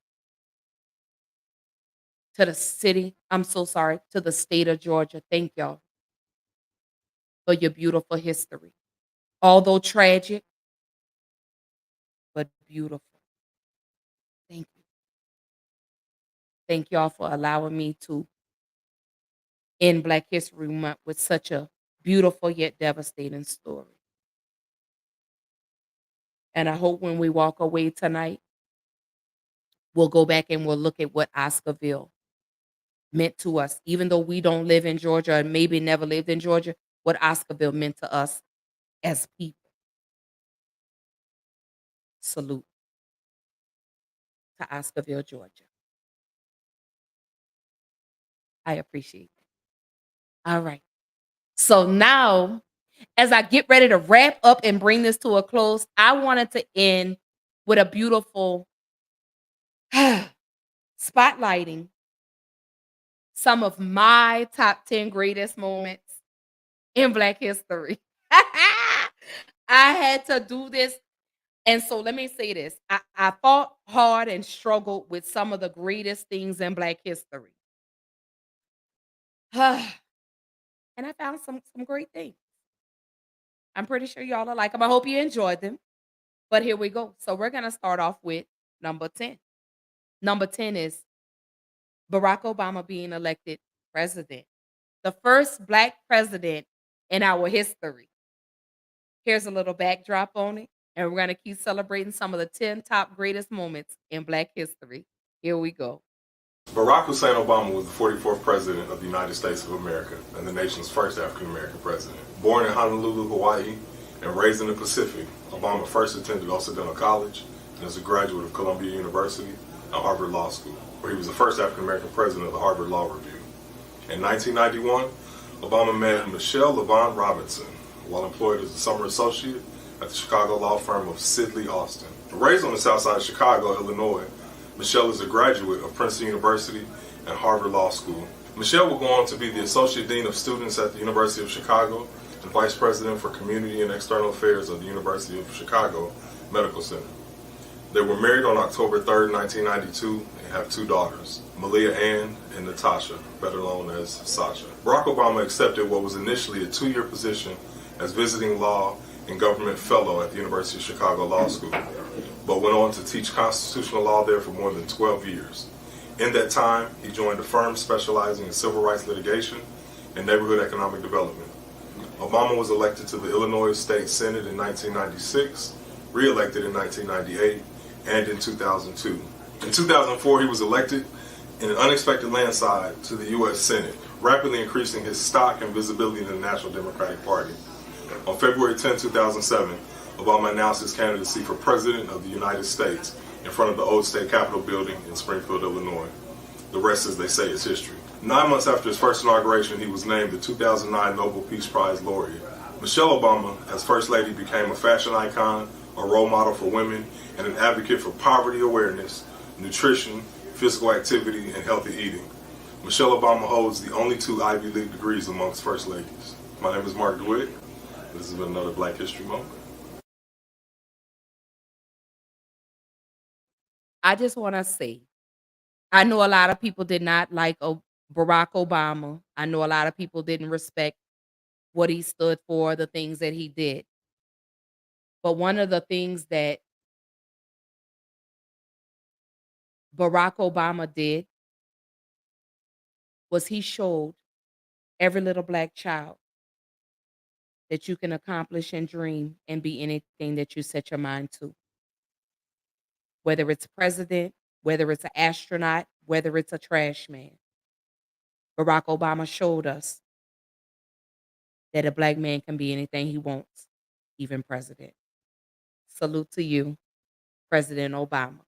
To the city, I'm so sorry, to the state of Georgia, thank y'all for your beautiful history. Although tragic, but beautiful. Thank you. Thank y'all for allowing me to end Black History Month with such a beautiful yet devastating story. And I hope when we walk away tonight, we'll go back and we'll look at what Oscarville meant to us. Even though we don't live in Georgia and maybe never lived in Georgia, what Oscarville meant to us as people. Salute to Oscarville, Georgia. I appreciate it. All right. So now, as I get ready to wrap up and bring this to a close, I wanted to end with a beautiful spotlighting some of my top 10 greatest moments in Black history. I had to do this. And so let me say this. I fought hard and struggled with some of the greatest things in Black history. And I found some great things. I'm pretty sure y'all are like them. I hope you enjoyed them. But here we go. So we're going to start off with number 10. Number 10 is Barack Obama being elected president. The first Black president in our history. Here's a little backdrop on it. And we're going to keep celebrating some of the 10 top greatest moments in Black history. Here we go. Barack Hussein Obama was the 44th president of the United States of America and the nation's first African-American president. Born in Honolulu, Hawaii, and raised in the Pacific, Obama first attended Occidental College and is a graduate of Columbia University and Harvard Law School, where he was the first African-American president of the Harvard Law Review. In 1991, Obama met Michelle LaVaughn Robinson while employed as a summer associate at the Chicago law firm of Sidley Austin. Raised on the south side of Chicago, Illinois, Michelle is a graduate of Princeton University and Harvard Law School. Michelle will go on to be the Associate Dean of Students at the University of Chicago and Vice President for Community and External Affairs of the University of Chicago Medical Center. They were married on October 3rd, 1992, and have 2 daughters, Malia Ann and Natasha, better known as Sasha. Barack Obama accepted what was initially a 2-year position as visiting law and government fellow at the University of Chicago Law School, but went on to teach constitutional law there for more than 12 years. In that time, he joined a firm specializing in civil rights litigation and neighborhood economic development. Obama was elected to the Illinois State Senate in 1996, re-elected in 1998, and in 2002. In 2004, he was elected in an unexpected landslide to the U.S. Senate, rapidly increasing his stock and visibility in the National Democratic Party. On February 10, 2007, Obama announced his candidacy for President of the United States in front of the old State Capitol building in Springfield, Illinois. The rest, as they say, is history. 9 months after his first inauguration, he was named the 2009 Nobel Peace Prize laureate. Michelle Obama, as First Lady, became a fashion icon, a role model for women, and an advocate for poverty awareness, nutrition, physical activity, and healthy eating. Michelle Obama holds the only 2 Ivy League degrees amongst First Ladies. My name is Mark DeWitt. This has been another Black History Moment. I just want to say, I know a lot of people did not like Barack Obama. I know a lot of people didn't respect what he stood for, the things that he did. But one of the things that Barack Obama did was he showed every little Black child that you can accomplish and dream and be anything that you set your mind to. Whether it's president, whether it's an astronaut, whether it's a trash man. Barack Obama showed us that a Black man can be anything he wants, even president. Salute to you, President Obama.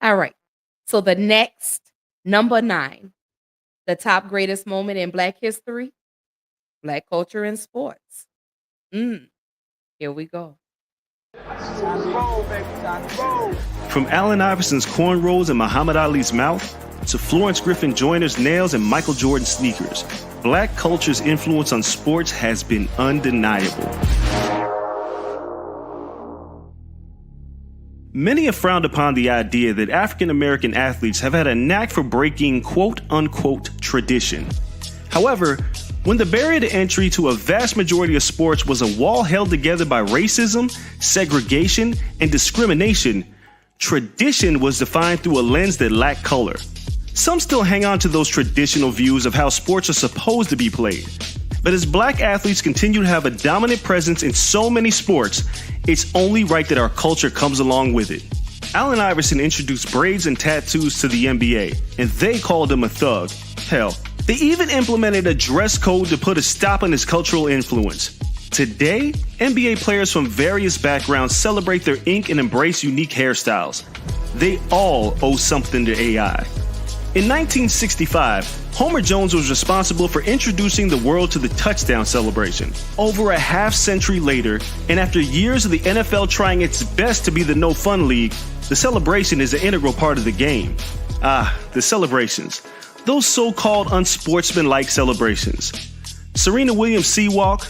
All right. So the next, number 9, the top greatest moment in Black history, Black culture and sports. Here we go. From Allen Iverson's cornrows and Muhammad Ali's mouth to Florence Griffin Joyner's nails and Michael Jordan sneakers, Black culture's influence on sports has been undeniable. Many have frowned upon the idea that African American athletes have had a knack for breaking quote-unquote tradition. However, when the barrier to entry to a vast majority of sports was a wall held together by racism, segregation, and discrimination, tradition was defined through a lens that lacked color. Some still hang on to those traditional views of how sports are supposed to be played. But as Black athletes continue to have a dominant presence in so many sports, it's only right that our culture comes along with it. Allen Iverson introduced braids and tattoos to the NBA, and they called him a thug. Hell, they even implemented a dress code to put a stop on his cultural influence. Today, NBA players from various backgrounds celebrate their ink and embrace unique hairstyles. They all owe something to AI. In 1965, Homer Jones was responsible for introducing the world to the touchdown celebration. Over a half-century later, and after years of the NFL trying its best to be the no-fun league, the celebration is an integral part of the game. The celebrations. Those so-called unsportsmanlike celebrations. Serena Williams sea-walk,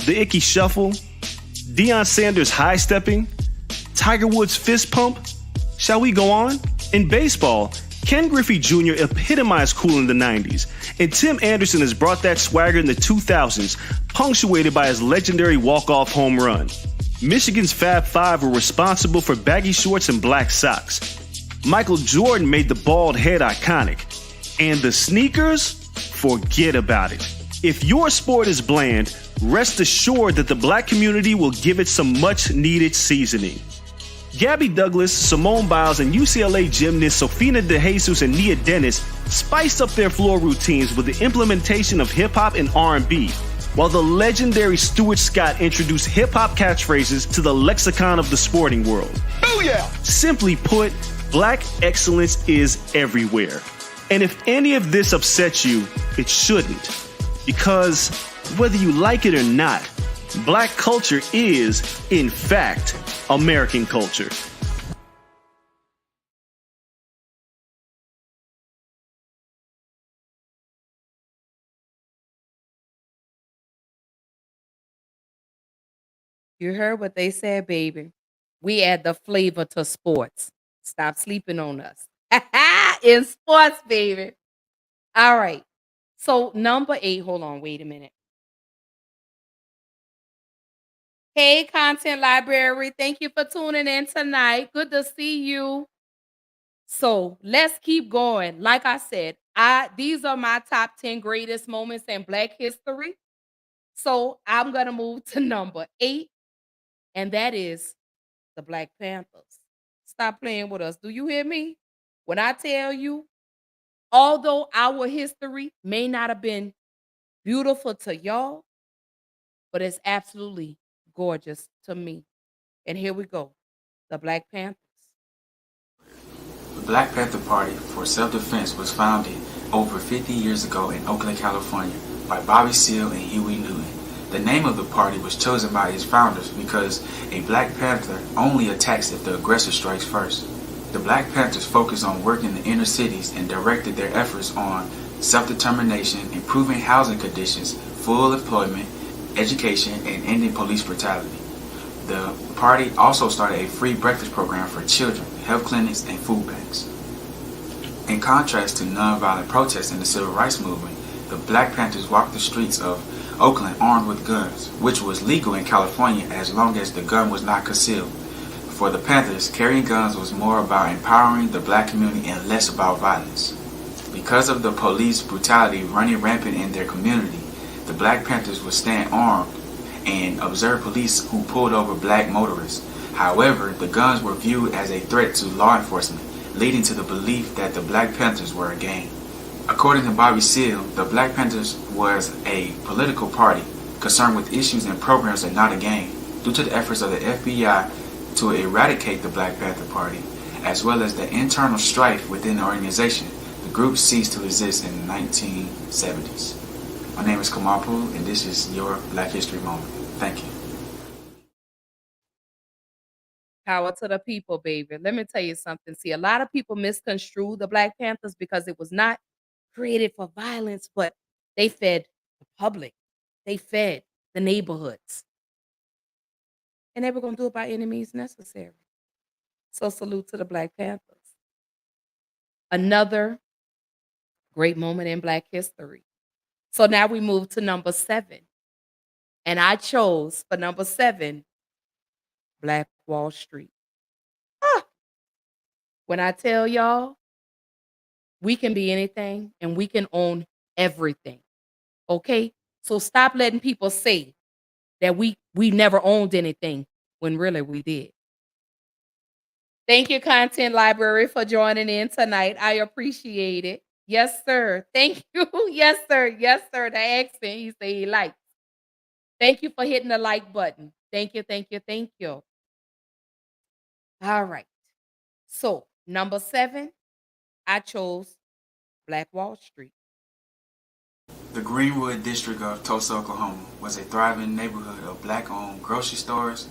the Icky shuffle, Deion Sanders high-stepping, Tiger Woods fist pump. Shall we go on? In baseball, Ken Griffey Jr. epitomized cool in the 90s, and Tim Anderson has brought that swagger in the 2000s, punctuated by his legendary walk-off home run. Michigan's Fab Five were responsible for baggy shorts and black socks. Michael Jordan made the bald head iconic. And the sneakers? Forget about it. If your sport is bland, rest assured that the black community will give it some much-needed seasoning. Gabby Douglas, Simone Biles, and UCLA gymnasts Sofina DeJesus and Nia Dennis spiced up their floor routines with the implementation of hip-hop and R&B, while the legendary Stuart Scott introduced hip-hop catchphrases to the lexicon of the sporting world. Booyah! Simply put, black excellence is everywhere. And if any of this upsets you, it shouldn't. Because whether you like it or not, black culture is, in fact, American culture. You heard what they said, baby. We add the flavor to sports. Stop sleeping on us. In sports, baby. All right. So number 8, hold on, wait a minute. Hey, Content Library. Thank you for tuning in tonight. Good to see you. So let's keep going. Like I said, these are my top 10 greatest moments in Black history. So I'm going to move to number 8, and that is the Black Panthers. Stop playing with us. Do you hear me? When I tell you, although our history may not have been beautiful to y'all, but it's absolutely gorgeous to me. And here we go. The Black Panthers. The Black Panther Party for Self-Defense was founded over 50 years ago in Oakland, California by Bobby Seale and Huey Newton. The name of the party was chosen by its founders because a Black Panther only attacks if the aggressor strikes first. The Black Panthers focused on working the inner cities and directed their efforts on self-determination, improving housing conditions, full employment, education, and ending police brutality. The party also started a free breakfast program for children, health clinics, and food banks. In contrast to nonviolent protests in the civil rights movement, the Black Panthers walked the streets of Oakland armed with guns, which was legal in California as long as the gun was not concealed. For the Panthers, carrying guns was more about empowering the black community and less about violence. Because of the police brutality running rampant in their community, the Black Panthers would stand armed and observe police who pulled over black motorists. However, the guns were viewed as a threat to law enforcement, leading to the belief that the Black Panthers were a gang. According to Bobby Seale, the Black Panthers was a political party concerned with issues and programs and not a gang. Due to the efforts of the FBI to eradicate the Black Panther Party, as well as the internal strife within the organization, the group ceased to exist in the 1970s. My name is Kamapu, and this is your Black History Moment. Thank you. Power to the people, baby. Let me tell you something. See, a lot of people misconstrue the Black Panthers because it was not created for violence, but they fed the public. They fed the neighborhoods. And they were going to do it by any means necessary. So salute to the Black Panthers. Another great moment in Black history. So now we move to number 7. And I chose for number 7, Black Wall Street. When I tell y'all, we can be anything and we can own everything. Okay? So stop letting people say that we never owned anything when really we did. Thank you, Content Library, for joining in tonight. I appreciate it. Yes, sir. Thank you. Yes, sir. Yes, sir. The accent, he said he likes. Thank you for hitting the like button. Thank you, thank you, thank you. All right. So, number 7, I chose Black Wall Street. The Greenwood district of Tulsa, Oklahoma was a thriving neighborhood of black-owned grocery stores,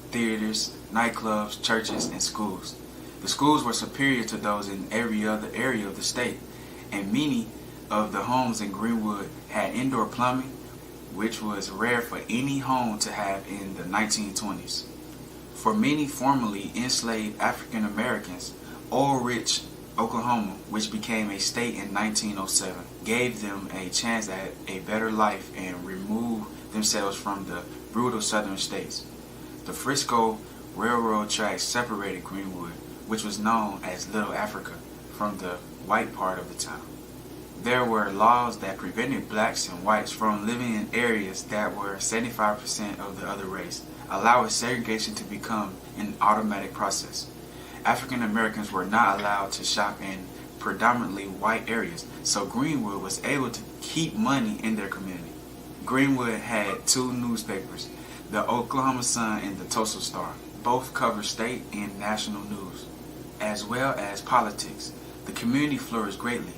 theaters, nightclubs, churches, and schools. The schools were superior to those in every other area of the state, and many of the homes in Greenwood had indoor plumbing, which was rare for any home to have in the 1920s. For many formerly enslaved African Americans, oil-rich Oklahoma, which became a state in 1907, gave them a chance at a better life and removed themselves from the brutal southern states. The Frisco Railroad tracks separated Greenwood, which was known as Little Africa, from the white part of the town. There were laws that prevented blacks and whites from living in areas that were 75% of the other race, allowing segregation to become an automatic process. African Americans were not allowed to shop in predominantly white areas, so Greenwood was able to keep money in their community. Greenwood had two newspapers, the Oklahoma Sun and the Tulsa Star. Both covered state and national news, as well as politics. The community flourished greatly,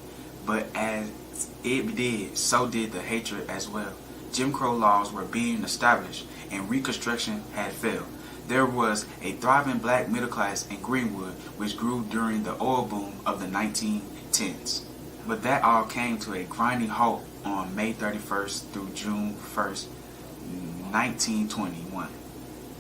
but as it did, so did the hatred as well. Jim Crow laws were being established and Reconstruction had failed. There was a thriving black middle class in Greenwood, which grew during the oil boom of the 1910s. But that all came to a grinding halt on May 31st through June 1st, 1921.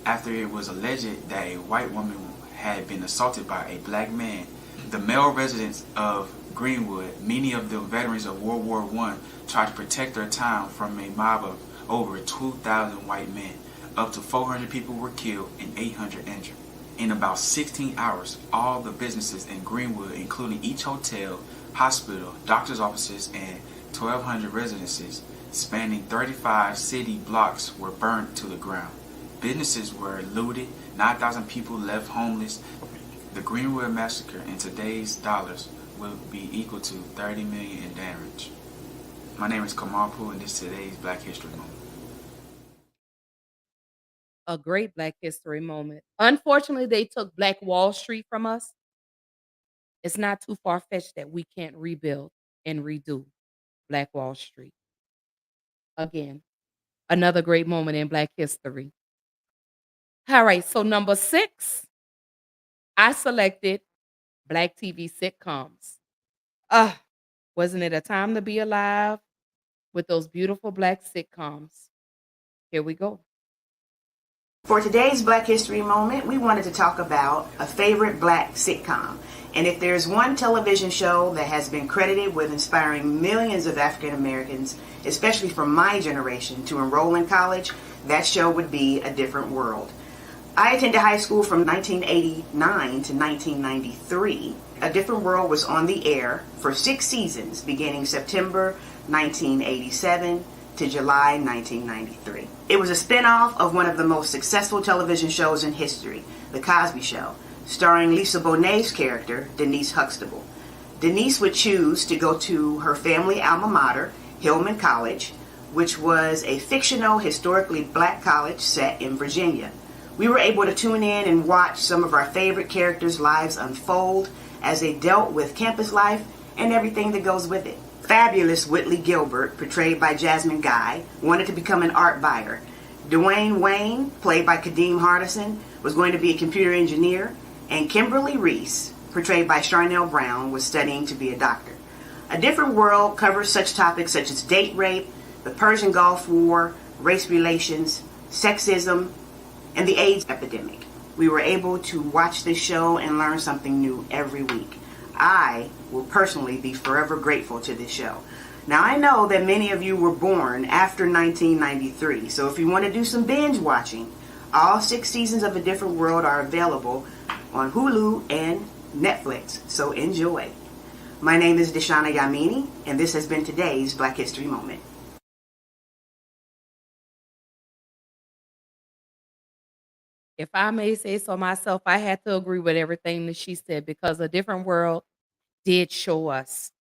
After it was alleged that a white woman had been assaulted by a black man. The male residents of Greenwood, many of them veterans of World War I, tried to protect their town from a mob of over 2,000 white men. Up to 400 people were killed and 800 injured. In about 16 hours, all the businesses in Greenwood, including each hotel, hospital, doctor's offices, and 1,200 residences spanning 35 city blocks were burned to the ground. Businesses were looted, 9,000 people left homeless. The Greenwood Massacre in today's dollars would be equal to 30 million in damage. My name is Kamal Poo, and this is today's Black History Moment. A great Black History moment. Unfortunately, they took Black Wall Street from us. It's not too far-fetched that we can't rebuild and redo Black Wall Street. Again, another great moment in Black history. All right, so number 6, I selected Black TV sitcoms. Wasn't it a time to be alive with those beautiful Black sitcoms? Here we go. For today's Black History Moment, we wanted to talk about a favorite Black sitcom. And if there's one television show that has been credited with inspiring millions of African Americans, especially from my generation, to enroll in college, that show would be A Different World. I attended high school from 1989 to 1993. A Different World was on the air for 6 seasons, beginning September 1987 to July 1993. It was a spin-off of one of the most successful television shows in history, The Cosby Show, starring Lisa Bonet's character, Denise Huxtable. Denise would choose to go to her family alma mater, Hillman College, which was a fictional, historically Black college set in Virginia. We were able to tune in and watch some of our favorite characters' lives unfold as they dealt with campus life and everything that goes with it. Fabulous Whitley Gilbert, portrayed by Jasmine Guy, wanted to become an art buyer. Dwayne Wayne, played by Kadeem Hardison, was going to be a computer engineer, and Kimberly Reese, portrayed by Charnel Brown, was studying to be a doctor. A Different World covers such topics such as date rape, the Persian Gulf War, race relations, sexism, and the AIDS epidemic. We were able to watch this show and learn something new every week. I will personally be forever grateful to this show. Now, I know that many of you were born after 1993, so if you want to do some binge watching, all 6 seasons of A Different World are available on Hulu and Netflix, so enjoy. My name is Deshauna Yamini, and this has been today's Black History Moment. If I may say so myself, I had to agree with everything that she said because A Different World did show us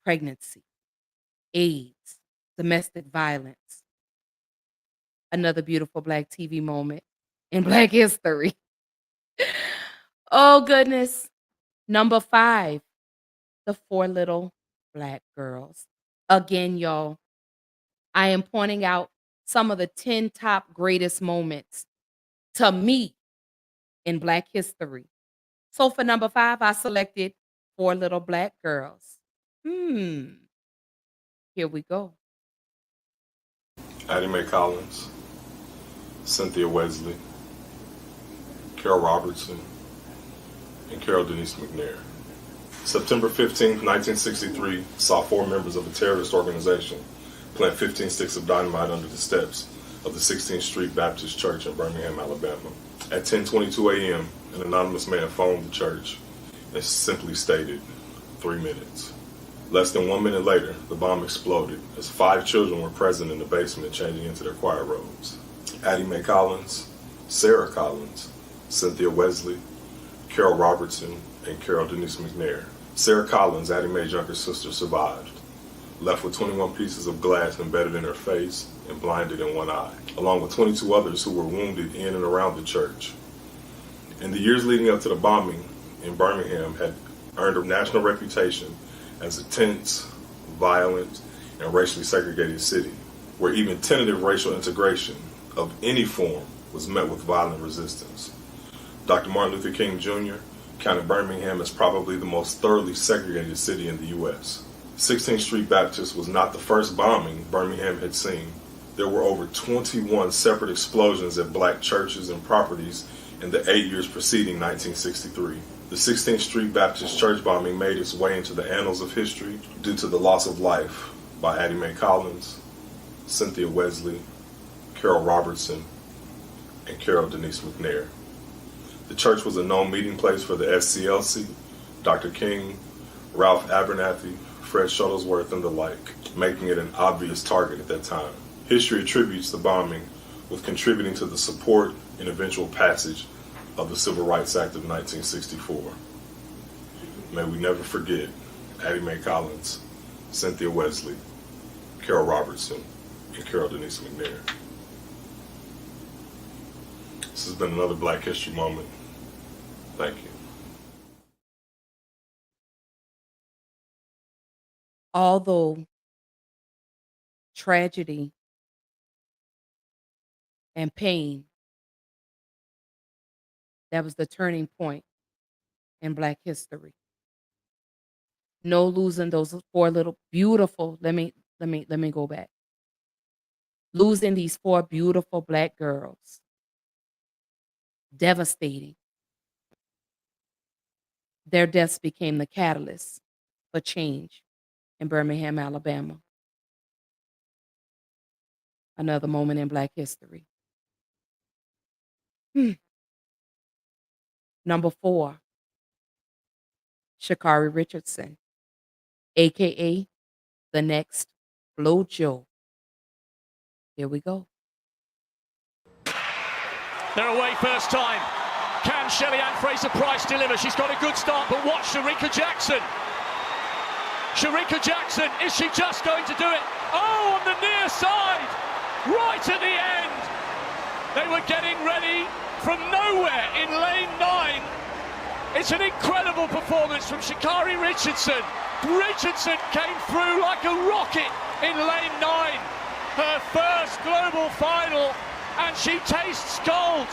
pregnancy, AIDS, domestic violence. Another beautiful Black TV moment in Black history. Oh, goodness. Number 5, The 4 Little Black Girls. Again, y'all, I am pointing out some of the 10 top greatest moments to me in Black history. So for number 5, I selected 4 Little Black Girls. Here we go. Addie Mae Collins, Cynthia Wesley, Carol Robertson, and Carol Denise McNair. September 15, 1963 saw 4 members of a terrorist organization plant 15 sticks of dynamite under the steps of the 16th Street Baptist Church in Birmingham, Alabama. At 10:22 a.m., an anonymous man phoned the church and simply stated, 3 minutes. Less than 1 minute later, the bomb exploded as 5 children were present in the basement changing into their choir robes. Addie Mae Collins, Sarah Collins, Cynthia Wesley, Carol Robertson, and Carol Denise McNair. Sarah Collins, Addie Mae's younger sister, survived, left with 21 pieces of glass embedded in her face and blinded in one eye, along with 22 others who were wounded in and around the church. In the years leading up to the bombing in Birmingham had earned a national reputation as a tense, violent, and racially segregated city, where even tentative racial integration of any form was met with violent resistance. Dr. Martin Luther King Jr. counted Birmingham as probably the most thoroughly segregated city in the U.S. 16th Street Baptist was not the first bombing Birmingham had seen. There were over 21 separate explosions at black churches and properties in the 8 years preceding 1963. The 16th Street Baptist Church bombing made its way into the annals of history due to the loss of life by Addie Mae Collins, Cynthia Wesley, Carol Robertson, and Carol Denise McNair. The church was a known meeting place for the SCLC, Dr. King, Ralph Abernathy, Fred Shuttlesworth, and the like, making it an obvious target at that time. History attributes the bombing with contributing to the support and eventual passage of the Civil Rights Act of 1964. May we never forget Addie Mae Collins, Cynthia Wesley, Carol Robertson, and Carol Denise McNair. This has been another Black History Moment. Thank you. Although tragedy and pain, that was the turning point in Black history. No losing those 4 little beautiful, let me go back. Losing these 4 beautiful Black girls. Devastating. Their deaths became the catalyst for change in Birmingham, Alabama. Another moment in Black history. Number 4, Sha'Carri Richardson, aka the next Flo-Jo. Here we go. They're away first time. Can Shelly-Ann Fraser-Price deliver? She's got a good start, but watch Sharika Jackson. Sharika Jackson, is she just going to do it? Oh, on the near side, right at the end. They were getting ready from nowhere in lane 9. It's an incredible performance from Sha'Carri Richardson. Richardson came through like a rocket in lane 9. Her first global final, and she tastes gold.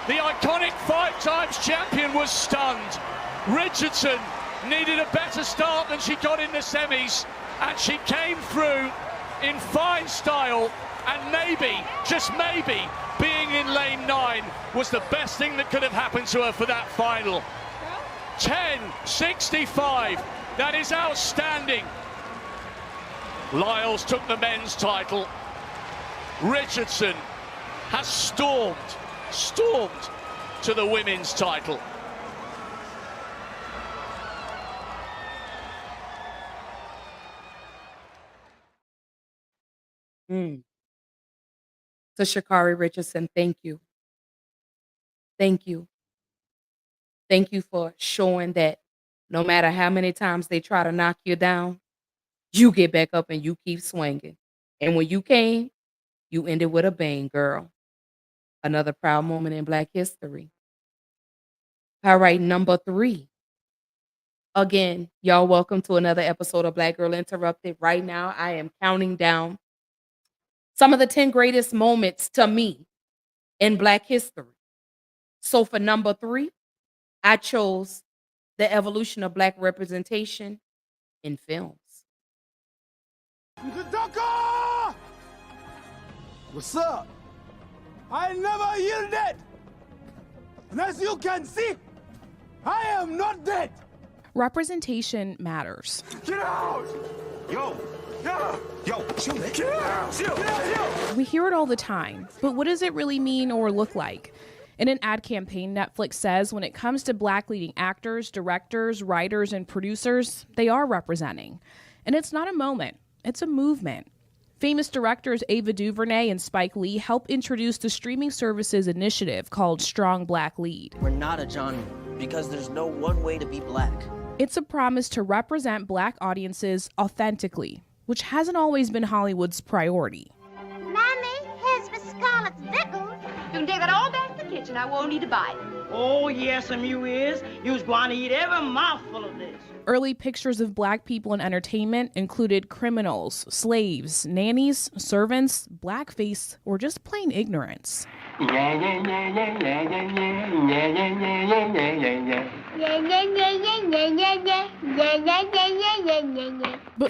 The iconic 5 times champion was stunned. Richardson needed a better start than she got in the semis, and she came through in fine style, and maybe, just maybe, being in lane 9 was the best thing that could have happened to her for that final. 10:65, that is outstanding. Lyles took the men's title. Richardson has stormed to the women's title. To Sha'Carri Richardson, thank you. Thank you. Thank you for showing that no matter how many times they try to knock you down, you get back up and you keep swinging. And when you came, you ended with a bang, girl. Another proud moment in Black history. All right, number 3. Again, y'all welcome to another episode of Black Girl Interrupted. Right now, I am counting down some of the 10 greatest moments to me in Black history. So for number 3, I chose the evolution of Black representation in films. What's up? I never yielded. And as you can see, I am not dead. Representation matters. Get out! Yo! Yo! Shoot it! Get out! Shoot! We hear it all the time, but what does it really mean or look like? In an ad campaign, Netflix says when it comes to Black leading actors, directors, writers, and producers, they are representing. And it's not a moment, it's a movement. Famous directors Ava DuVernay and Spike Lee help introduce the streaming services initiative called Strong Black Lead. We're not a genre because there's no one way to be Black. It's a promise to represent Black audiences authentically, which hasn't always been Hollywood's priority. Mommy, here's for Scarlett's Vickles. You can take that all back to the kitchen. I won't need to buy it. Oh, yes, you is. You's going to eat every mouthful of this. Early pictures of Black people in entertainment included criminals, slaves, nannies, servants, blackface, or just plain ignorance. But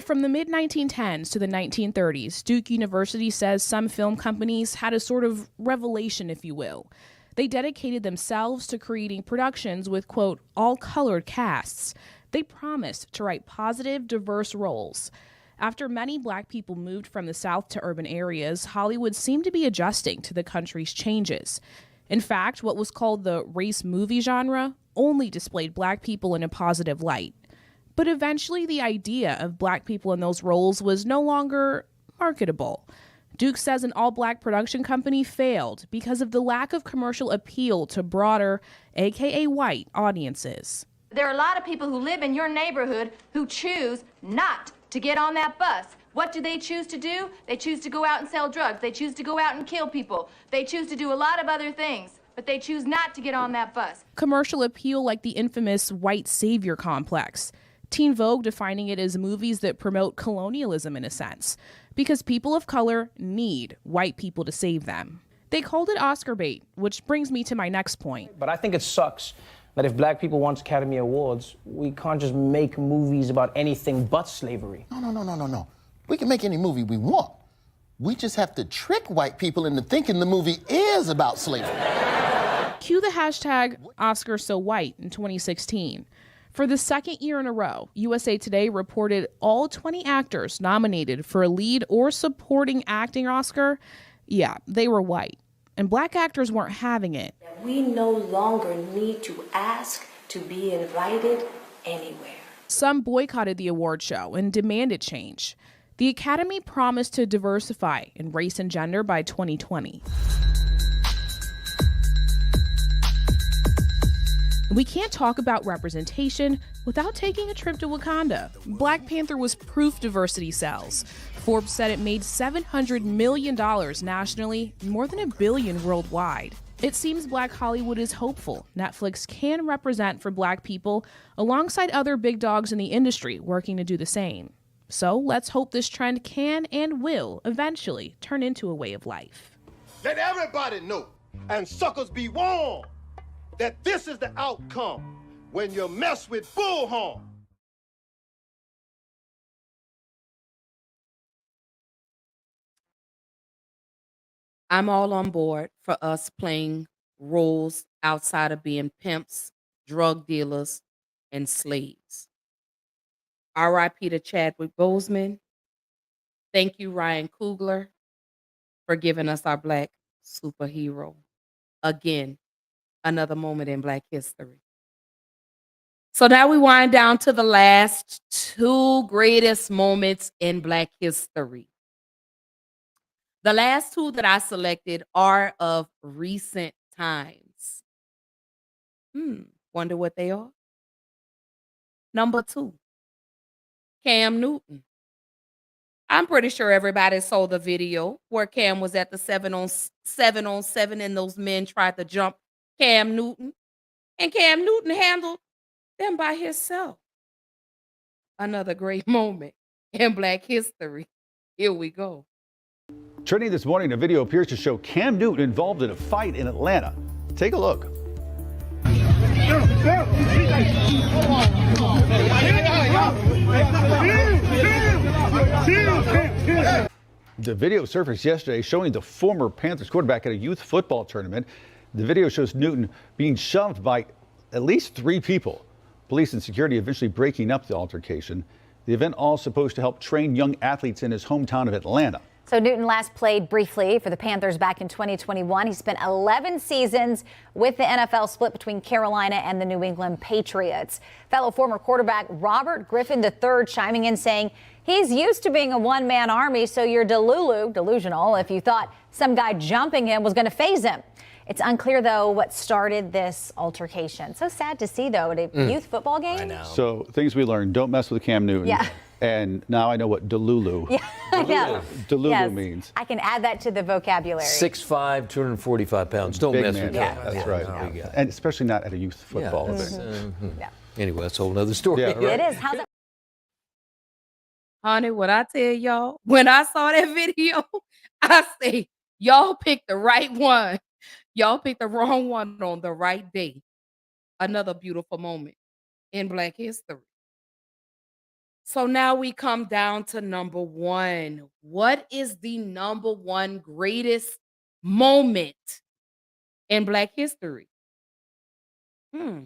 from the mid-1910s to the 1930s, Duke University says some film companies had a sort of revelation, if you will. They dedicated themselves to creating productions with, quote, all-colored casts. They promised to write positive, diverse roles. After many Black people moved from the South to urban areas, Hollywood seemed to be adjusting to the country's changes. In fact, what was called the race movie genre only displayed Black people in a positive light. But eventually, the idea of Black people in those roles was no longer marketable. Duke says an all-Black production company failed because of the lack of commercial appeal to broader, aka white, audiences. There are a lot of people who live in your neighborhood who choose not to get on that bus. What do they choose to do? They choose to go out and sell drugs. They choose to go out and kill people. They choose to do a lot of other things, but they choose not to get on that bus. Commercial appeal like the infamous white savior complex. Teen Vogue defining it as movies that promote colonialism in a sense, because people of color need white people to save them. They called it Oscar bait, which brings me to my next point. But I think it sucks that if Black people want Academy Awards, we can't just make movies about anything but slavery. No. We can make any movie we want. We just have to trick white people into thinking the movie is about slavery. Cue the hashtag #OscarSoWhite in 2016. For the second year in a row, USA Today reported all 20 actors nominated for a lead or supporting acting Oscar, they were white. And Black actors weren't having it. We no longer need to ask to be invited anywhere. Some boycotted the award show and demanded change. The Academy promised to diversify in race and gender by 2020. We can't talk about representation without taking a trip to Wakanda. Black Panther was proof diversity sells. Forbes said it made $700 million nationally, more than $1 billion worldwide. It seems Black Hollywood is hopeful Netflix can represent for Black people alongside other big dogs in the industry working to do the same. So let's hope this trend can and will eventually turn into a way of life. Let everybody know, and suckers be warned, that this is the outcome when you mess with bullhorn. I'm all on board for us playing roles outside of being pimps, drug dealers, and slaves. R.I.P. to Chadwick Boseman. Thank you, Ryan Coogler, for giving us our Black superhero. Again, another moment in Black history. So now we wind down to the last two greatest moments in Black history. The last two that I selected are of recent times. Wonder what they are? Number 2, Cam Newton. I'm pretty sure everybody saw the video where Cam was at the 7-on-7 and those men tried to jump Cam Newton. And Cam Newton handled them by himself. Another great moment in Black history. Here we go. Trending this morning, a video appears to show Cam Newton involved in a fight in Atlanta. Take a look. The video surfaced yesterday showing the former Panthers quarterback at a youth football tournament. The video shows Newton being shoved by at least 3 people. Police and security eventually breaking up the altercation. The event all supposed to help train young athletes in his hometown of Atlanta. So Newton last played briefly for the Panthers back in 2021. He spent 11 seasons with the NFL, split between Carolina and the New England Patriots. Fellow former quarterback Robert Griffin III chiming in saying he's used to being a one-man army, so you're delusional if you thought some guy jumping him was going to faze him. It's unclear, though, what started this altercation. So sad to see, though, at a youth football game. I know. So things we learned: don't mess with Cam Newton. Yeah. And now I know what delulu. Yeah, I know. Delulu Yes. means. I can add that to the vocabulary. 6'5", 245 pounds. Don't Big mess man. with Yeah, that. that's right. Yeah. And especially not at a youth football event. Anyway, that's a whole nother story. Yeah, right. It is. How's that? Honey, what I tell y'all, when I saw that video, I say, y'all picked the right one. Y'all picked the wrong one on the right day. Another beautiful moment in Black history. So now we come down to number 1. What is the number 1 greatest moment in Black history? I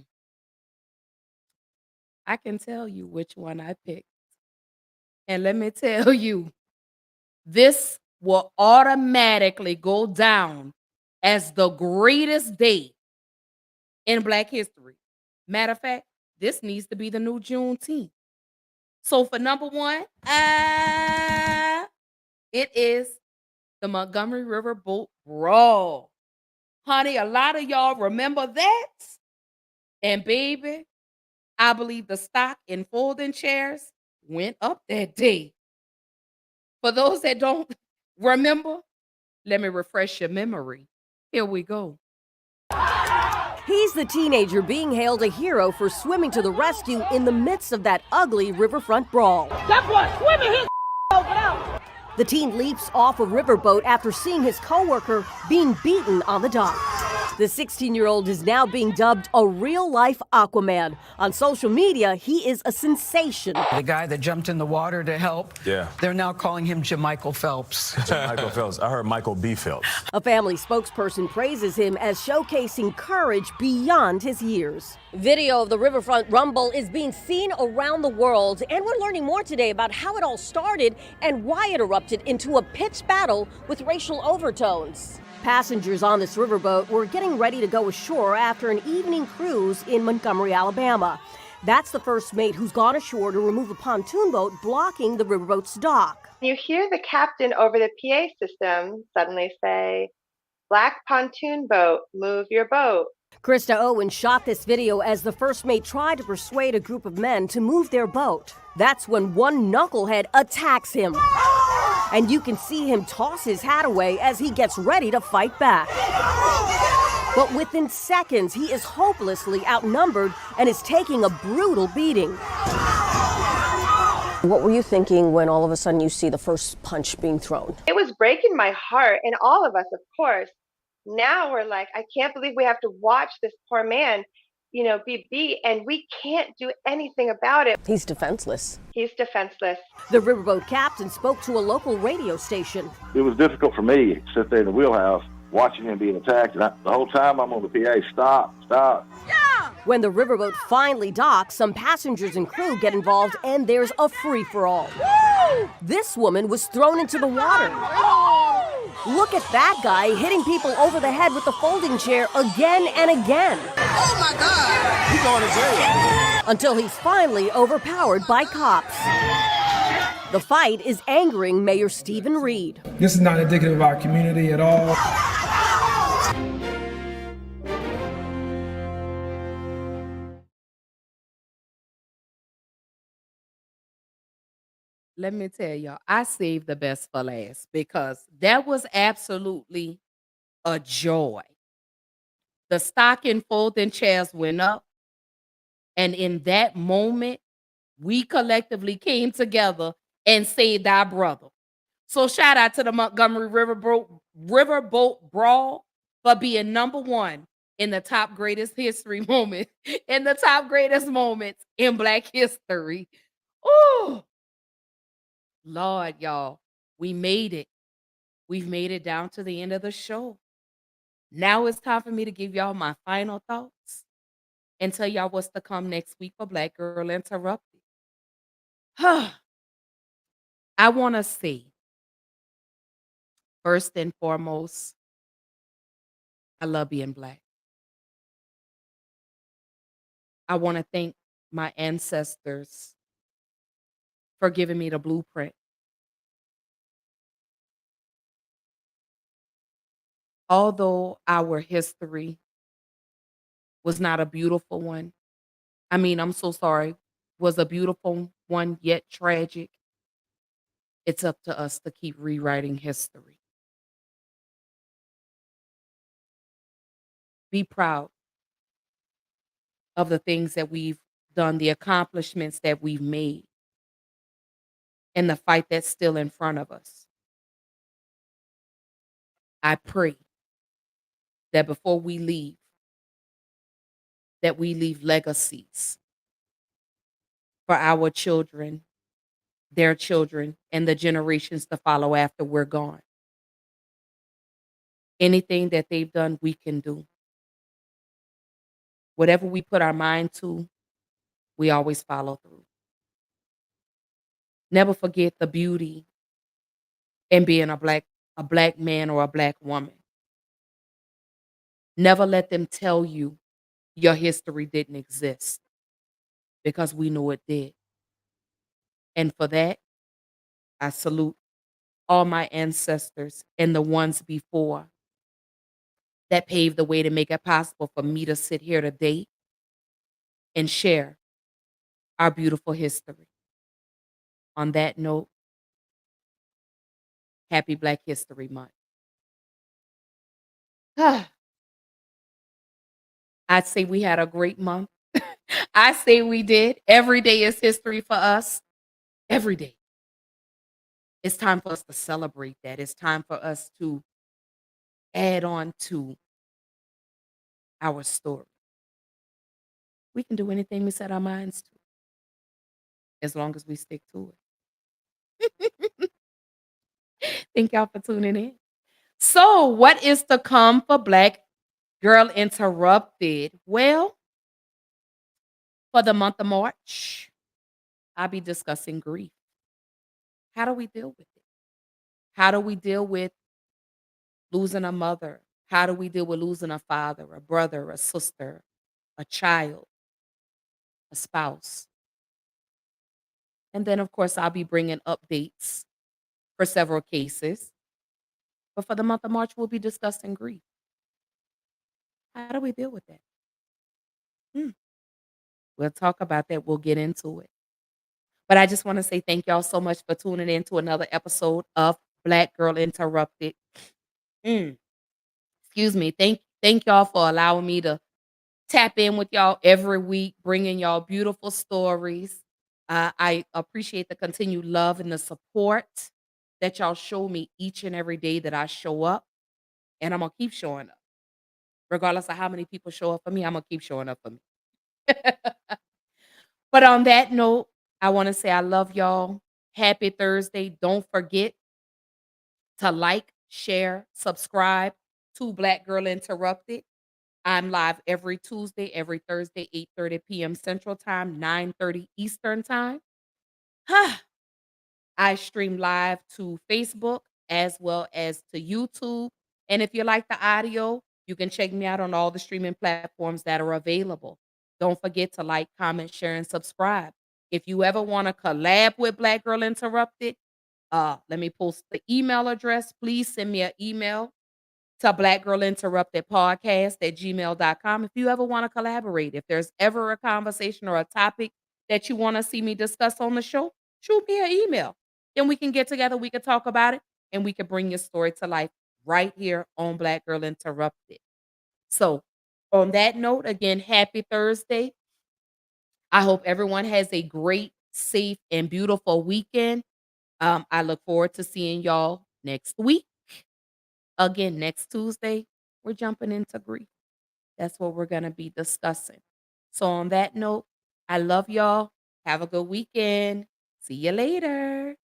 can tell you which one I picked. And let me tell you, this will automatically go down as the greatest day in Black history. Matter of fact, this needs to be the new Juneteenth. So for number 1, it is the Montgomery River Boat Brawl. Honey, a lot of y'all remember that. And baby, I believe the stock in folding chairs went up that day. For those that don't remember, let me refresh your memory. Here we go. He's the teenager being hailed a hero for swimming to the rescue in the midst of that ugly riverfront brawl. That boy swimming his over there. The teen leaps off a riverboat after seeing his coworker being beaten on the dock. The 16-year-old is now being dubbed a real-life Aquaman. On social media, he is a sensation. The guy that jumped in the water to help, Yeah. they're now calling him Jamichael Phelps. Michael Phelps. I heard Michael B. Phelps. A family spokesperson praises him as showcasing courage beyond his years. Video of the riverfront rumble is being seen around the world, and we're learning more today about how it all started and why it erupted into a pitched battle with racial overtones. Passengers on this riverboat were getting ready to go ashore after an evening cruise in Montgomery, Alabama. That's the first mate who's gone ashore to remove a pontoon boat blocking the riverboat's dock. You hear the captain over the PA system suddenly say, "Black pontoon boat, move your boat." Krista Owen shot this video as the first mate tried to persuade a group of men to move their boat. That's when one knucklehead attacks him. And you can see him toss his hat away as he gets ready to fight back. But within seconds, he is hopelessly outnumbered and is taking a brutal beating. What were you thinking when all of a sudden you see the first punch being thrown? It was breaking my heart, and all of us, of course. Now we're like, I can't believe we have to watch this poor man, be beat, and we can't do anything about it. He's defenseless. He's defenseless. The riverboat captain spoke to a local radio station. It was difficult for me to sit there in the wheelhouse watching him being attacked. And the whole time I'm on the PA, stop. When the riverboat finally docks, some passengers and crew get involved and there's a free-for-all. This woman was thrown into the water. Look at that guy hitting people over the head with the folding chair again and again. Oh my God! He's going to jail. Until he's finally overpowered by cops. The fight is angering Mayor Stephen Reed. This is not indicative of our community at all. Let me tell y'all, I saved the best for last because that was absolutely a joy. The stock and folding chairs went up, and in that moment, we collectively came together and saved our brother. So shout out to the Montgomery Riverboat Brawl for being number 1 in the top greatest history moment, in the top greatest moments in Black history. Oh, Lord, y'all, we made it. we've made it down to the end of the show. Now it's time for me to give y'all my final thoughts and tell y'all what's to come next week for Black Girl Interrupted. I want to say, first and foremost, I love being Black. I want to thank my ancestors for giving me the blueprint. Although our history was not a beautiful one, I mean, I'm so sorry, was a beautiful one, yet tragic, it's up to us to keep rewriting history. Be proud of the things that we've done, the accomplishments that we've made, and the fight that's still in front of us. I pray that before we leave, that we leave legacies for our children, their children, and the generations to follow after we're gone. Anything that they've done, we can do. Whatever we put our mind to, we always follow through. Never forget the beauty in being a black man or a black woman. Never let them tell you your history didn't exist, because we know it did. And for that, I salute all my ancestors and the ones before that paved the way to make it possible for me to sit here today and share our beautiful history. On that note, happy Black History Month. I'd say we had a great month. I say we did. Every day is history for us. Every day. It's time for us to celebrate that. It's time for us to add on to our story. We can do anything we set our minds to, as long as we stick to it. Thank y'all for tuning in. So, what is to come for Black Girl Interrupted? Well, for the month of March, I'll be discussing grief. How do we deal with it? How do we deal with losing a mother? How do we deal with losing a father, a brother, a sister, a child, a spouse? And then, of course, I'll be bringing updates for several cases. But for the month of March, we'll be discussing grief. How do we deal with that? We'll talk about that. We'll get into it. But I just want to say thank y'all so much for tuning in to another episode of Black Girl Interrupted. Excuse me. Thank y'all for allowing me to tap in with y'all every week, bringing y'all beautiful stories. I appreciate the continued love and the support that y'all show me each and every day that I show up. And I'm going to keep showing up. Regardless of how many people show up for me, I'm going to keep showing up for me. But on that note, I want to say I love y'all. Happy Thursday. Don't forget to like, share, subscribe to Black Girl Interrupted. I'm live every Tuesday, every Thursday, 8:30 p.m. Central Time, 9:30 Eastern Time. I stream live to Facebook as well as to YouTube. And if you like the audio, you can check me out on all the streaming platforms that are available. Don't forget to like, comment, share, and subscribe. If you ever want to collab with Black Girl Interrupted, let me post the email address. Please send me an email to blackgirlinterruptedpodcast@gmail.com if you ever want to collaborate. If there's ever a conversation or a topic that you want to see me discuss on the show, shoot me an email. Then we can get together, we can talk about it, and we can bring your story to life right here on Black Girl Interrupted. So, on that note, again, happy Thursday. I hope everyone has a great, safe, and beautiful weekend. I look forward to seeing y'all next week. Again, next Tuesday, we're jumping into grief. That's what we're going to be discussing. So, on that note, I love y'all. Have a good weekend. See you later.